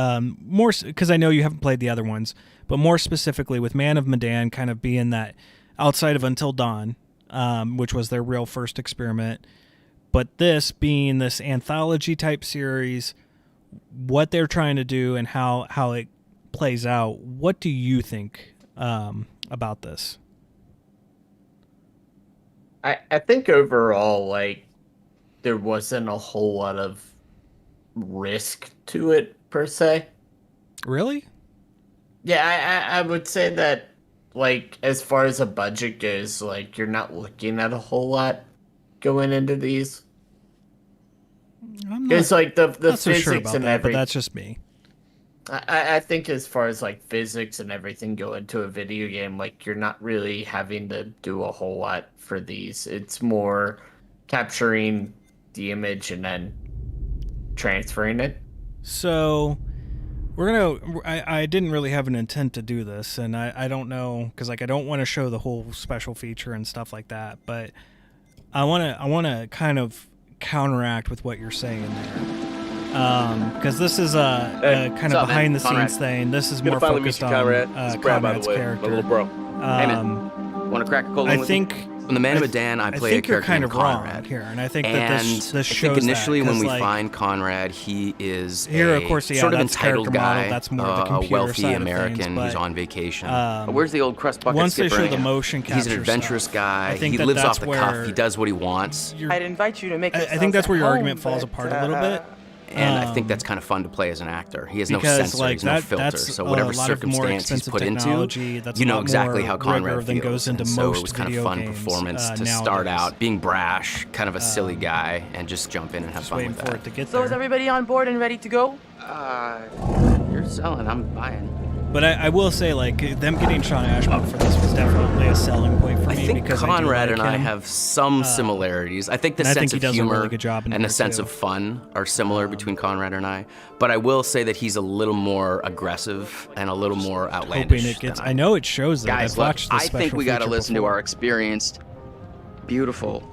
more because I know you haven't played the other ones, but more specifically with Man of Medan kind of being that outside of Until Dawn, which was their real first experiment, but this being this anthology type series, what they're trying to do and how it plays out. What do you think about this? I think overall, like, there wasn't a whole lot of risk to it per se. Really? Yeah, I would say that, like, as far as a budget goes, like, you're not looking at a whole lot going into these. It's like the not so physics sure about and that, but everything. that's just me. I think as far as like physics and everything go into a video game, like, you're not really having to do a whole lot for these. It's more capturing the image and then transferring it. So I didn't really have an intent to do this, and I don't know, because like I don't want to show the whole special feature and stuff like that, but I want to kind of counteract with what you're saying there. Because this is a kind of behind the scenes thing. This is more focused on Conrad's character. My little bro. Hey man, want to crack a cold one with me? In the Man of Medan, I play a character named Conrad. Here, and I think that this shows I think initially that, when we like, find Conrad, he is here, of course, sort of that's entitled character guy, model. That's more the computer a wealthy side of American things, but, who's on vacation. Where's the old crust bucket once skipper? they show the motion capture He's an adventurous stuff, guy. I think He that lives that's off the where cuff. He does what he wants. I'd invite you to make I think that's where your argument falls apart a little bit. And I think that's kind of fun to play as an actor. He has no Because, censor, he's no filter. So whatever circumstance he's put into, you know exactly how Conrad feels. Goes into and so most it was kind of video fun games, performance to nowadays. start out being brash, kind of a silly guy, and just jump in and have fun Waiting with for that. it to get So there. is everybody on board and ready to go? You're selling, I'm buying. But I will say, like, them getting Sean Ashmore for this was definitely a selling point for me. I think because Conrad I do and like I him. have some similarities. I think the and I sense think he of does a humor really good job in and here, the sense too. of fun are similar between Conrad and I. But I will say that he's a little more aggressive and a little more outlandish. Hoping it gets. than I know it shows that. Guys, I've look, watched the I think special we gotta feature listen to before. our experienced, beautiful,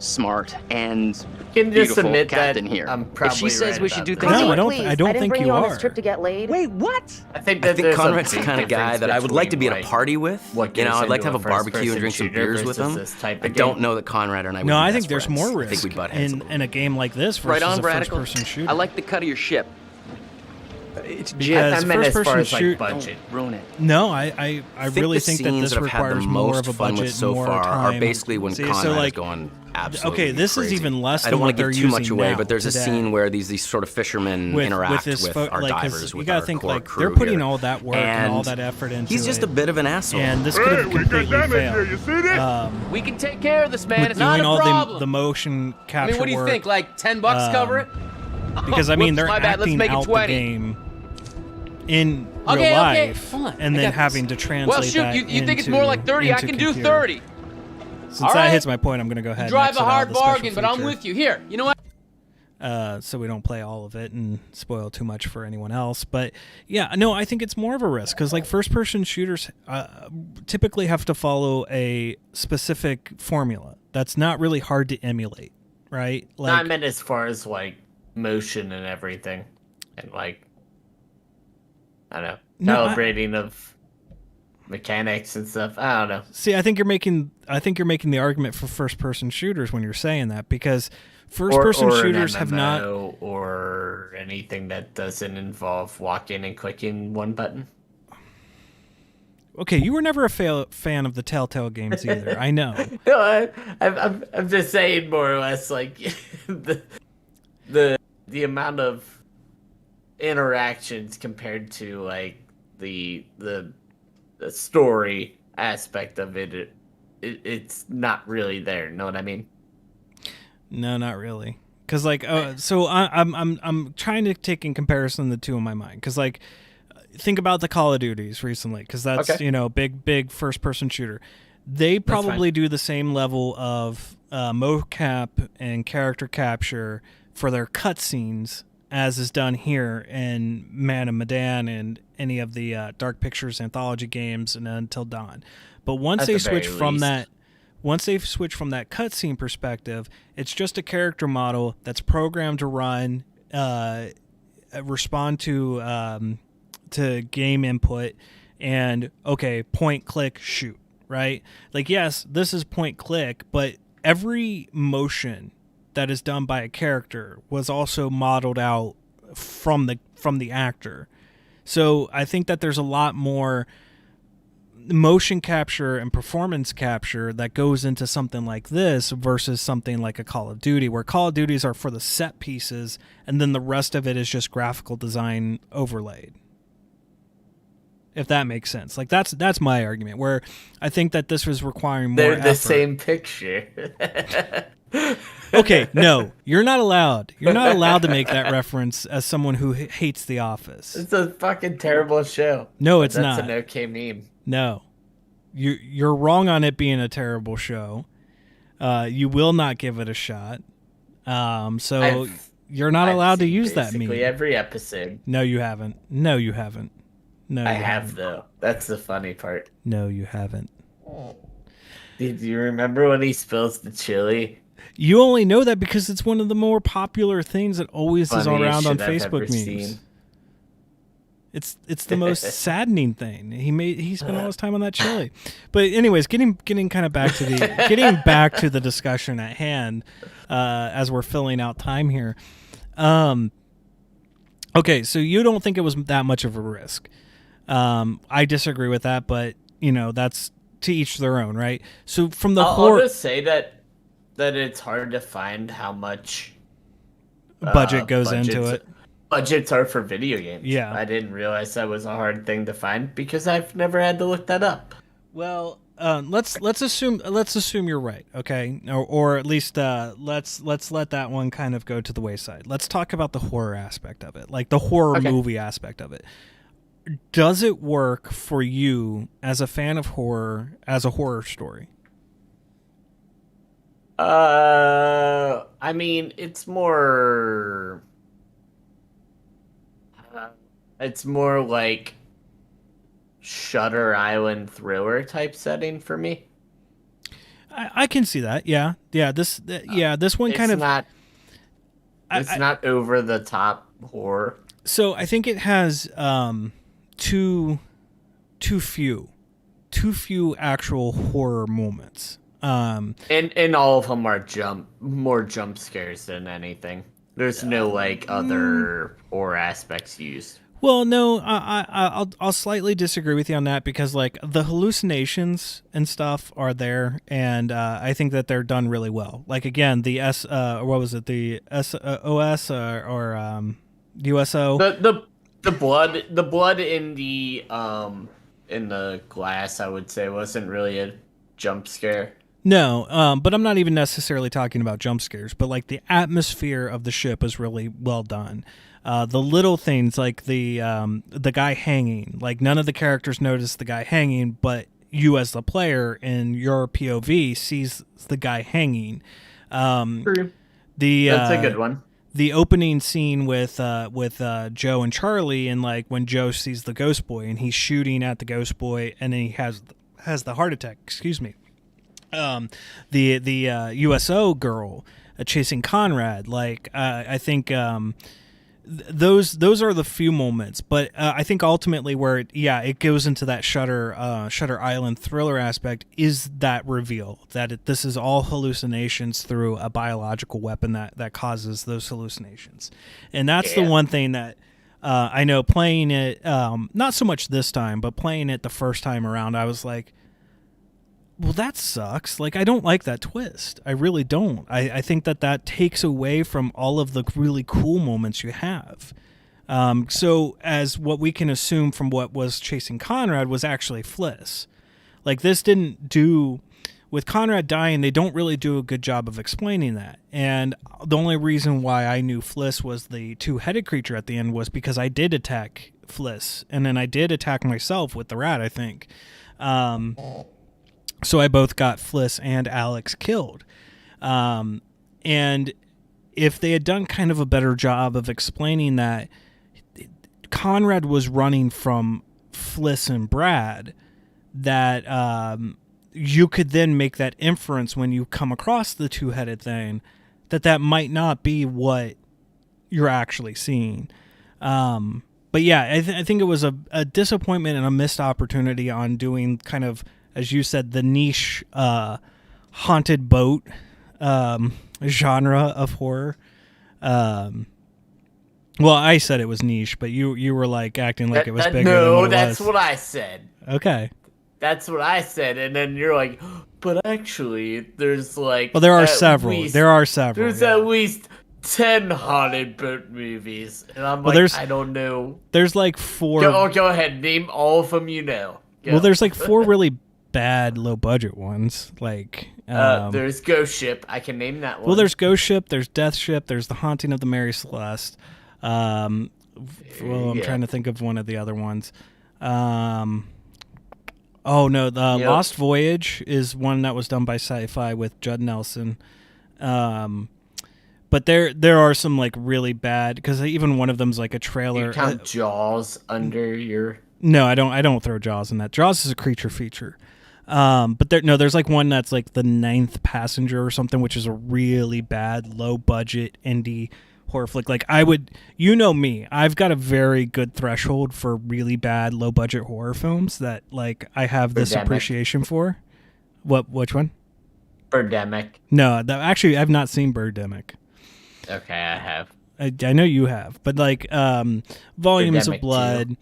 smart, and You can just beautiful admit captain that here. I'm If probably she says right we should about do this. things No, like I don't. Please, I don't didn't think bring you on are. this trip to get laid. Wait, what? I think I that think there's Conrad's a the big kind of guy difference that I would like to be at a between, party with. what You know, goes I'd like to into have a a barbecue and first-person drink some shooter beers with versus him. this type I of don't game. know that Conrad and I would No, be I best think there's friends. more I think risk we butt heads a in little. in a game like this versus right on, a Radical. first-person shooter. I like the cut of your ship. It's because I meant as far first-person as like shoot. budget. Ruin it. No, I really the think that scenes this that I've had the requires more most of a fun budget, with so more far time. are basically when See, Conrad so is like, going absolutely okay, this crazy. is even less I than don't what want to they're give too much using away, now, but there's today. a scene where these sort of fishermen interact this with our like, 'cause divers, you with gotta our think core like crew they're putting here. all that work and all that effort into He's just it, a bit of an asshole. and this could have completely failed. You see this? We can take care of this, man. With It's not doing a all problem. the motion I capture mean, what do you work, think? Like $10 cover it? because I mean Whoops, they're my bad. Let's acting make it out the 20. game in Okay, real okay, life, hold on. and I then got having this. to translate Well, shoot, that you think it's more like 30? I into can do computer. 30. Since All that right. hits my point, I'm going to go ahead Drive and a exit out hard of the special bargain, but I'm feature. with you. Here, you know what? So we don't play all of it and spoil too much for anyone else. But yeah, no, I think it's more of a risk because like first-person shooters typically have to follow a specific formula that's not really hard to emulate, right? No, I meant as far as like motion and everything, and like I don't know, No, calibrating of mechanics and stuff. I don't know. See, I think you're making the argument for first-person shooters when you're saying that because first-person or shooters an have not. MMO or anything that doesn't involve walking and clicking one button. Okay, you were never a fan of the Telltale games either. I know. No, I'm just saying more or less like the amount of interactions compared to like the story aspect of it's not really there. Know what I mean? No, not really. Cause like, so I'm trying to take in comparison the two in my mind. Cause like, think about the Call of Duties recently. Cause that's big first person shooter. They probably do the same level of mocap and character capture for their cutscenes as is done here in Man of Medan and any of the Dark Pictures anthology games and Until Dawn. But once they switch from that cutscene perspective, it's just a character model that's programmed to run, respond to game input, and point, click, shoot. Right? Like, yes, this is point, click, but every motion that is done by a character was also modeled out from the actor. So I think that there's a lot more motion capture and performance capture that goes into something like this versus something like a Call of Duty, where Call of Duties are for the set pieces and then the rest of it is just graphical design overlaid. If that makes sense. Like that's my argument, where I think that this was requiring more They're the effort. same picture. Okay, no, you're not allowed. You're not allowed to make that reference as someone who hates The Office. It's a fucking terrible show. No, it's That's not. an okay meme. No, you're wrong on it being a terrible show. You will not give it a shot. So you're not allowed to use that meme. Basically every episode. No, you haven't. No, you haven't. No, I you have haven't. though. That's the funny part. No, you haven't. Do you remember when he spills the chili? You only know that because it's one of the more popular things that always is around on Facebook memes. Seen. It's the most saddening thing. He spent all his time on that chili. But anyways, getting kind of back to the discussion at hand, as we're filling out time here. Okay, so you don't think it was that much of a risk. I disagree with that, but that's to each their own, right? So from the I'll just say that it's hard to find how much budget goes into it. Budgets are for video games. Yeah. I didn't realize that was a hard thing to find because I've never had to look that up. Well, let's assume you're right, okay? Or at least let's let that one kind of go to the wayside. Let's talk about the horror aspect of it, like the horror movie aspect of it. Does it work for you as a fan of horror as a horror story? I mean, it's more like Shutter Island thriller type setting for me. I can see that. Yeah. This one kind of It's not over the top horror. So I think it has too few actual horror moments. And all of them are more jump scares than anything. There's no like other horror aspects used. Well, no, I'll slightly disagree with you on that because like the hallucinations and stuff are there, and I think that they're done really well. Like again, the OS or USO. The blood in the glass, I would say, wasn't really a jump scare. No, but I'm not even necessarily talking about jump scares, but like the atmosphere of the ship is really well done. The little things like the guy hanging, like none of the characters notice the guy hanging, but you as the player in your POV sees the guy hanging. True. That's a good one. The opening scene with Joe and Charlie, and like when Joe sees the ghost boy and he's shooting at the ghost boy, and then he has the heart attack. Excuse me. The USO girl chasing Conrad, like I think those are the few moments, but I think ultimately where it goes into that Shutter Island thriller aspect is that reveal that this is all hallucinations through a biological weapon that causes those hallucinations, and that's the one thing that I know playing it, not so much this time, but playing it the first time around, I was like, well, that sucks. Like, I don't like that twist. I really don't. I think that takes away from all of the really cool moments you have. So as what we can assume from what was chasing Conrad was actually Fliss. Like, this didn't do... With Conrad dying, they don't really do a good job of explaining that. And the only reason why I knew Fliss was the two-headed creature at the end was because I did attack Fliss. And then I did attack myself with the rat, I think. So I both got Fliss and Alex killed. And if they had done kind of a better job of explaining that Conrad was running from Fliss and Brad, that you could then make that inference when you come across the two-headed thing, that might not be what you're actually seeing. But yeah, I think it was a disappointment and a missed opportunity on doing kind of, as you said, the niche haunted boat genre of horror. Well, I said it was niche, but you were like acting like it was bigger than what it was. No, that's what I said. Okay. That's what I said, and then you're like, but actually, there's like... Well, there are several. There's at least 10 haunted boat movies, and I'm like, I don't know. There's like 4... Go ahead, name all of them you know. Go. Well, there's like 4 really bad low-budget ones. Like there's Ghost Ship. I can name that one. Well, there's Ghost Ship, there's Death Ship, there's The Haunting of the Mary Celeste. I'm trying to think of one of the other ones. Lost Voyage is one that was done by Sci-Fi with Judd Nelson. But there are some like really bad, because even one of them's like a trailer. You count Jaws under your... No, I don't throw Jaws in that. Jaws is a creature feature. But there's like one that's like The Ninth Passenger or something, which is a really bad, low budget indie horror flick. Like you know me, I've got a very good threshold for really bad, low budget horror films that like I have this appreciation for. Which one? Birdemic. No, actually I've not seen Birdemic. Okay, I have. I know you have, but like Volumes of Blood,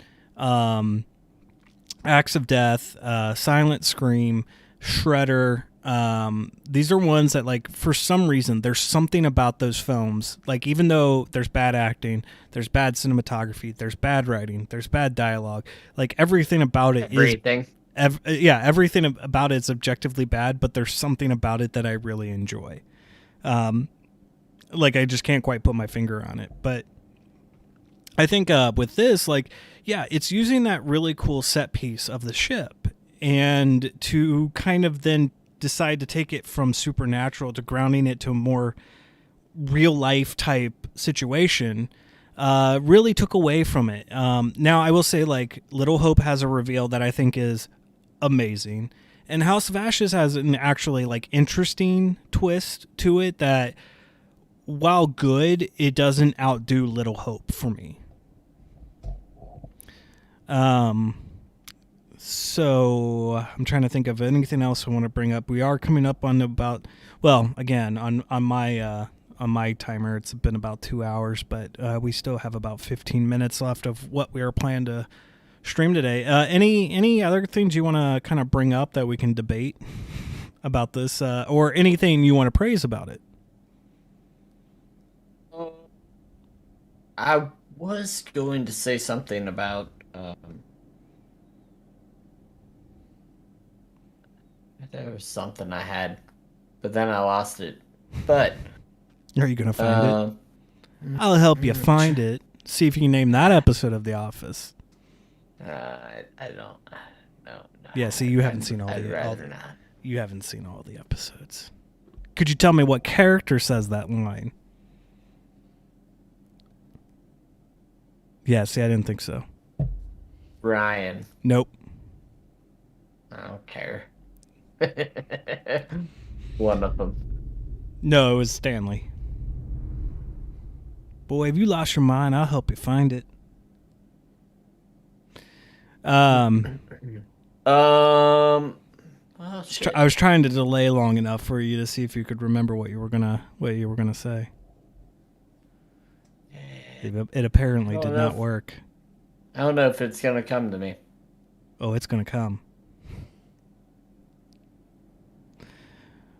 Acts of Death, Silent Scream, Shredder, These are ones that, like, for some reason, there's something about those films. Like, even though there's bad acting, there's bad cinematography, there's bad writing, there's bad dialogue. Like, everything about it Everything. everything about it is objectively bad, but there's something about it that I really enjoy. Like, I just can't quite put my finger on it. But I think with this, like, yeah, it's using that really cool set piece of the ship and to kind of then decide to take it from supernatural to grounding it to a more real life type situation really took away from it. Now, I will say, like, Little Hope has a reveal that I think is amazing. And House of Ashes has an actually, like, interesting twist to it that, while good, it doesn't outdo Little Hope for me. So I'm trying to think of anything else I want to bring up. We are coming up on about, well, again, on my timer, it's been about 2 hours, but we still have about 15 minutes left of what we are planning to stream today. Any other things you want to kind of bring up that we can debate about this, or anything you want to praise about it? I was going to say something about there was something I had, but then I lost it. But are you gonna find it? I'll help you find it. See if you can name that episode of The Office. I don't. No. Yeah. See, you haven't seen I'd rather not. You haven't seen all the episodes. Could you tell me what character says that line? Yeah. See, I didn't think so. Ryan. Nope. I don't care. One of them. No, it was Stanley. Boy, if you lost your mind, I'll help you find it. Well, I was trying to delay long enough for you to see if you could remember what you were gonna say. It apparently did not work. I don't know if it's gonna come to me. Oh, it's gonna come.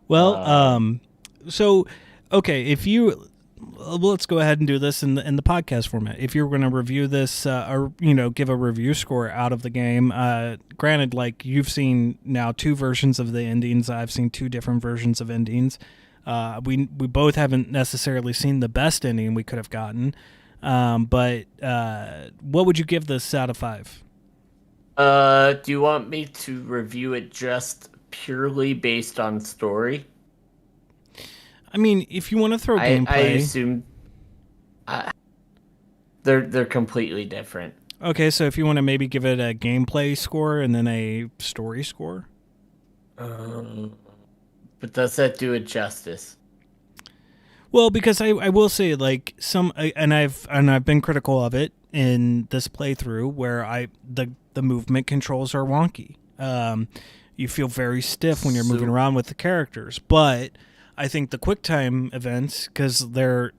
Well, so okay, if you let's go ahead and do this in the podcast format. If you're going to review this, or give a review score out of the game, granted, like, you've seen now 2 versions of the endings, I've seen 2 different versions of endings. We both haven't necessarily seen the best ending we could have gotten, but what would you give this out of 5? Do you want me to review it just purely based on story? I mean, if you want to throw gameplay, I assume they're completely different. Okay, so if you want to maybe give it a gameplay score and then a story score, but does that do it justice? Well, because I will say, like, and I've been critical of it in this playthrough where the movement controls are wonky. You feel very stiff when you're moving around with the characters, but I think the QuickTime events, because they're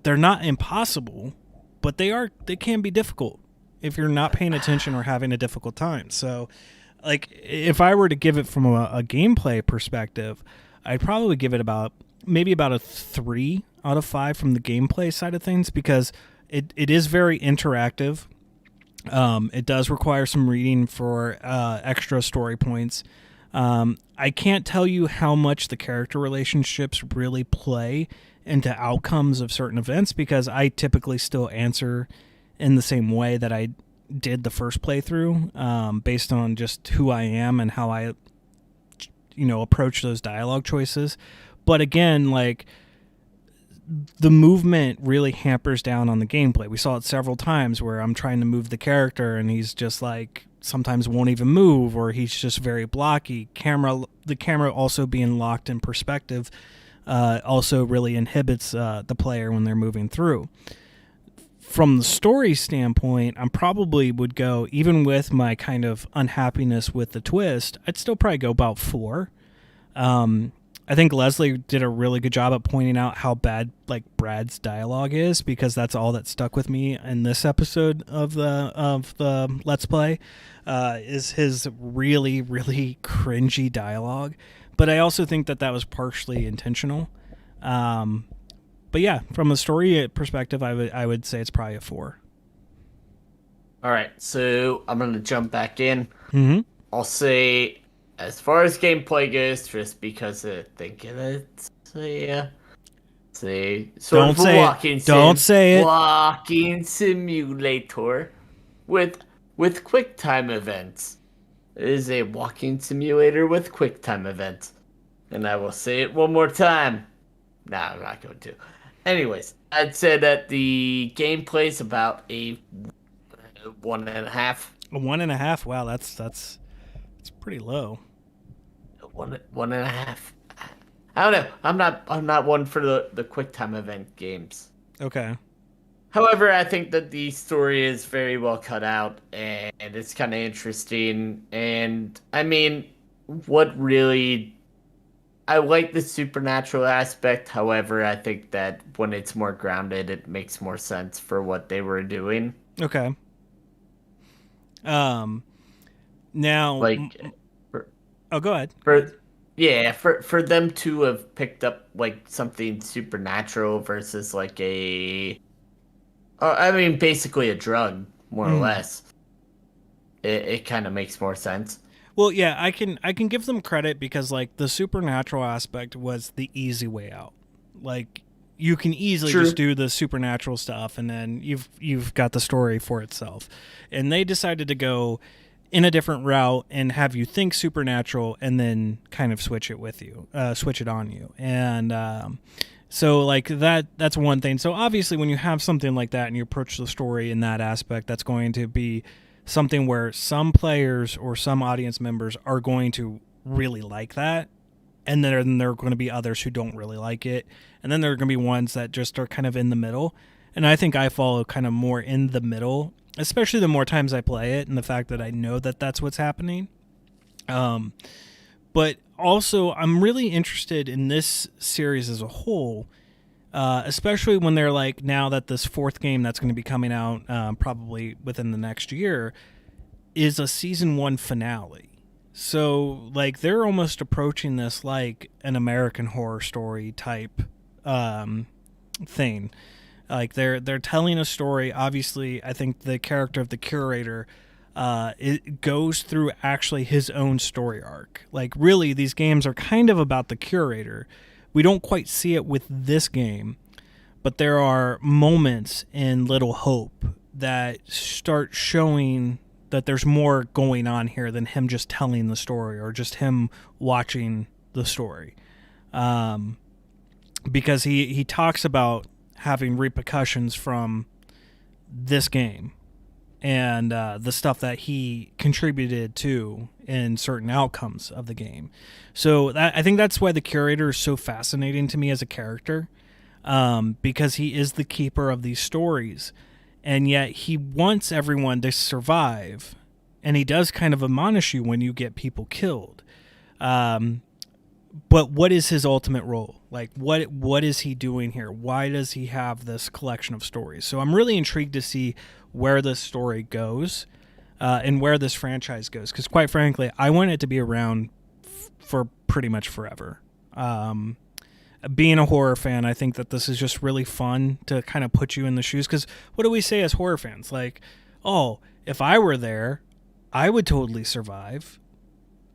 not impossible, but they can be difficult if you're not paying attention or having a difficult time. So, like, if I were to give it from a gameplay perspective, I'd probably give it about a 3 out of 5 from the gameplay side of things, because it is very interactive. It does require some reading for extra story points. I can't tell you how much the character relationships really play into outcomes of certain events, because I typically still answer in the same way that I did the first playthrough, based on just who I am and how I, approach those dialogue choices. But again, like, the movement really hampers down on the gameplay. We saw it several times where I'm trying to move the character and he's just like, sometimes won't even move, or he's just very blocky. The camera also being locked in perspective also really inhibits the player when they're moving through. From the story standpoint, I probably would go, even with my kind of unhappiness with the twist, I'd still probably go about 4. I think Leslie did a really good job at pointing out how bad, like, Brad's dialogue is, because that's all that stuck with me in this episode of the Let's Play, is his really, really cringy dialogue. but I also think that was partially intentional. But yeah, from a story perspective, I would say it's probably a 4. All right, so I'm gonna jump back in. Mm-hmm. I'll say, as far as gameplay goes, just because I think it's a sort Don't of a say walking it. Don't say it. walking simulator with QuickTime events. It is a walking simulator with QuickTime events, and I will say it one more time. No, I'm not going to. Anyways, I'd say that the gameplay is about a 1.5. A 1.5. Wow, that's pretty low. 1.5. I don't know. I'm not one for the QuickTime event games. Okay. However, I think that the story is very well cut out and it's kind of interesting. And I mean, I like the supernatural aspect. However, I think that when it's more grounded, it makes more sense for what they were doing. Okay. Now, go ahead. For them to have picked up like something supernatural versus like basically a drug, more or less. It kind of makes more sense. Well, yeah, I can give them credit because like the supernatural aspect was the easy way out. Like you can easily just do the supernatural stuff and then you've got the story for itself. And they decided to go in a different route and have you think supernatural and then kind of switch it on you. And so like that's one thing. So obviously when you have something like that and you approach the story in that aspect, that's going to be something where some players or some audience members are going to really like that. And then there are going to be others who don't really like it. And then there are going to be ones that just are kind of in the middle. And I think I follow kind of more in the middle, especially the more times I play it and the fact that I know that that's what's happening. But also, I'm really interested in this series as a whole, especially when they're like, now that this 4th game that's going to be coming out probably within the next year is a season 1 finale. So, like, they're almost approaching this like an American Horror Story type thing. Like, they're telling a story. Obviously, I think the character of the curator it goes through actually his own story arc. Like, really, these games are kind of about the curator. We don't quite see it with this game, but there are moments in Little Hope that start showing that there's more going on here than him just telling the story or just him watching the story. Because he talks about having repercussions from this game and the stuff that he contributed to in certain outcomes of the game. So I think that's why the curator is so fascinating to me as a character, because he is the keeper of these stories. And yet he wants everyone to survive, and he does kind of admonish you when you get people killed. But what is his ultimate role? Like, what is he doing here? Why does he have this collection of stories? So I'm really intrigued to see where this story goes and where this franchise goes. Because quite frankly, I want it to be around for pretty much forever. Being a horror fan, I think that this is just really fun to kind of put you in the shoes. Because what do we say as horror fans? Like, oh, if I were there, I would totally survive.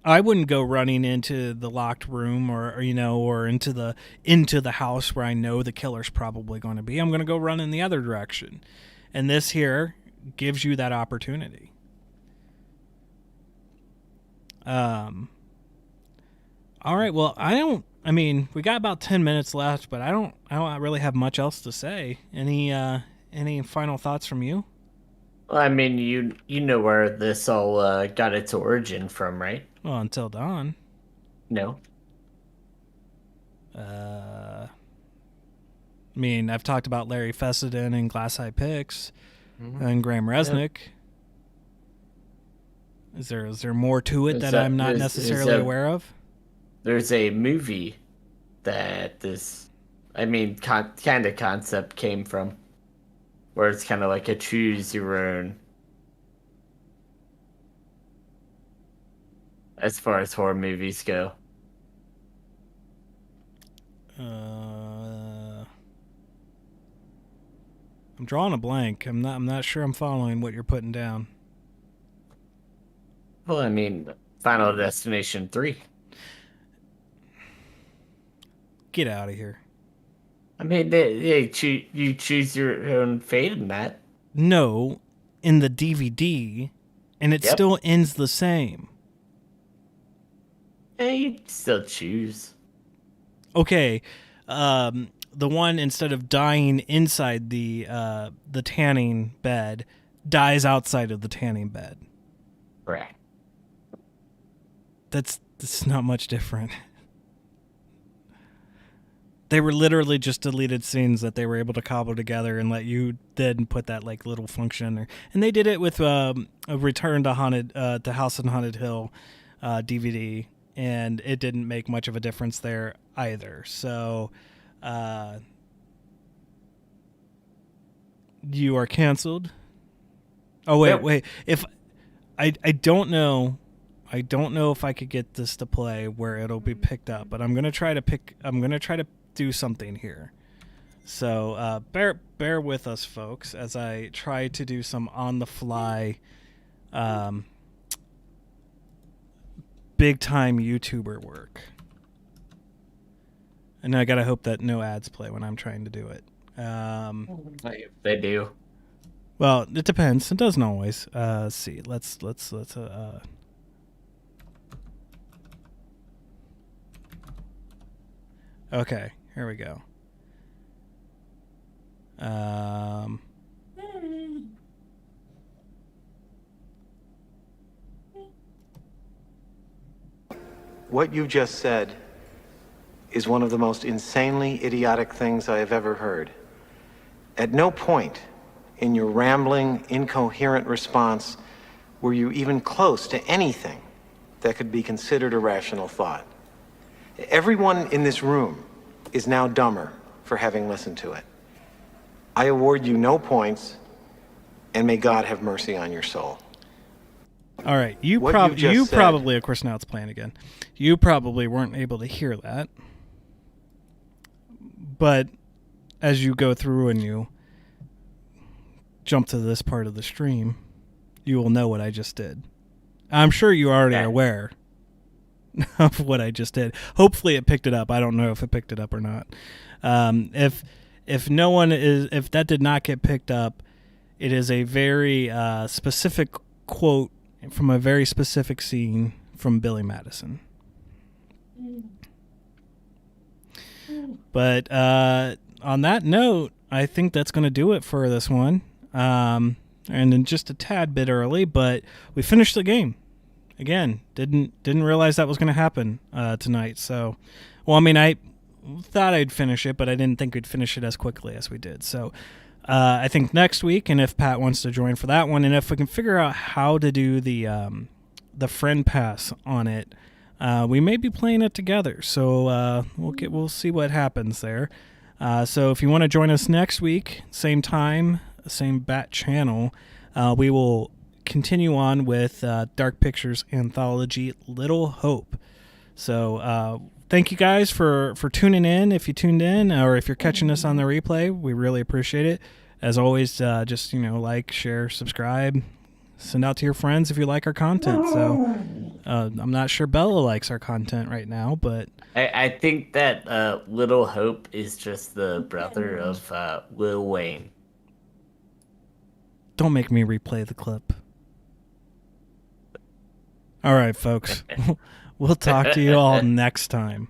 I wouldn't go running into the locked room or into the house where I know the killer's probably going to be. I'm going to go run in the other direction. And this here gives you that opportunity. All right. Well, we got about 10 minutes left, but I don't really have much else to say. Any final thoughts from you? Well, I mean, you know where this all got its origin from, right? Well, Until Dawn. No. I've talked about Larry Fessenden and Glass Eye Pix and Graham Resnick. Yep. Is there more to it that I'm not necessarily aware of? There's a movie that this, kind of concept came from, where it's kind of like a choose your own. As far as horror movies go. I'm drawing a blank. I'm not sure I'm following what you're putting down. Well, I mean, Final Destination 3. Get out of here. I mean, you choose your own fate in that. No, in the DVD, and it still ends the same. Yeah, you still choose. Okay, the one, instead of dying inside the tanning bed, dies outside of the tanning bed. Right. That's not much different. They were literally just deleted scenes that they were able to cobble together and let you then put that like little function in there. And they did it with a Return to House on Haunted Hill DVD, and it didn't make much of a difference there either. So you are canceled. Oh wait. If I don't know if I could get this to play where it'll be picked up, but I'm gonna try to do something here. So bear with us, folks, as I try to do some on the fly big time YouTuber work. And I gotta hope that no ads play when I'm trying to do it. They do. Well, it depends. It doesn't always. Let's see. Let's Okay, here we go. What you just said is one of the most insanely idiotic things I have ever heard. At no point in your rambling, incoherent response were you even close to anything that could be considered a rational thought. Everyone in this room is now dumber for having listened to it. I award you no points, and may God have mercy on your soul. All right, you said, probably, of course, now it's playing again. You probably weren't able to hear that, but as you go through and you jump to this part of the stream, you will know what I just did. I'm sure you already are aware of what I just did. Hopefully, it picked it up. I don't know if it picked it up or not. If that did not get picked up, it is a very specific quote from a very specific scene from Billy Madison. But on that note, I think that's going to do it for this one. And then just a tad bit early, but we finished the game. Again, didn't realize that was going to happen tonight. So, well, I mean, I thought I'd finish it, but I didn't think we'd finish it as quickly as we did. So I think next week, and if Pat wants to join for that one, and if we can figure out how to do the friend pass on it, we may be playing it together. So we'll see what happens there. So if you want to join us next week, same time, same bat channel, we will continue on with Dark Pictures anthology Little Hope. So thank you guys for tuning in. If you tuned in, or if you're catching us on the replay, we really appreciate it. As always, just like, share, subscribe, send out to your friends if you like our content. So I'm not sure Bella likes our content right now, but I think that Little Hope is just the brother of Lil Wayne. Don't make me replay the clip. All right, folks. We'll talk to you all next time.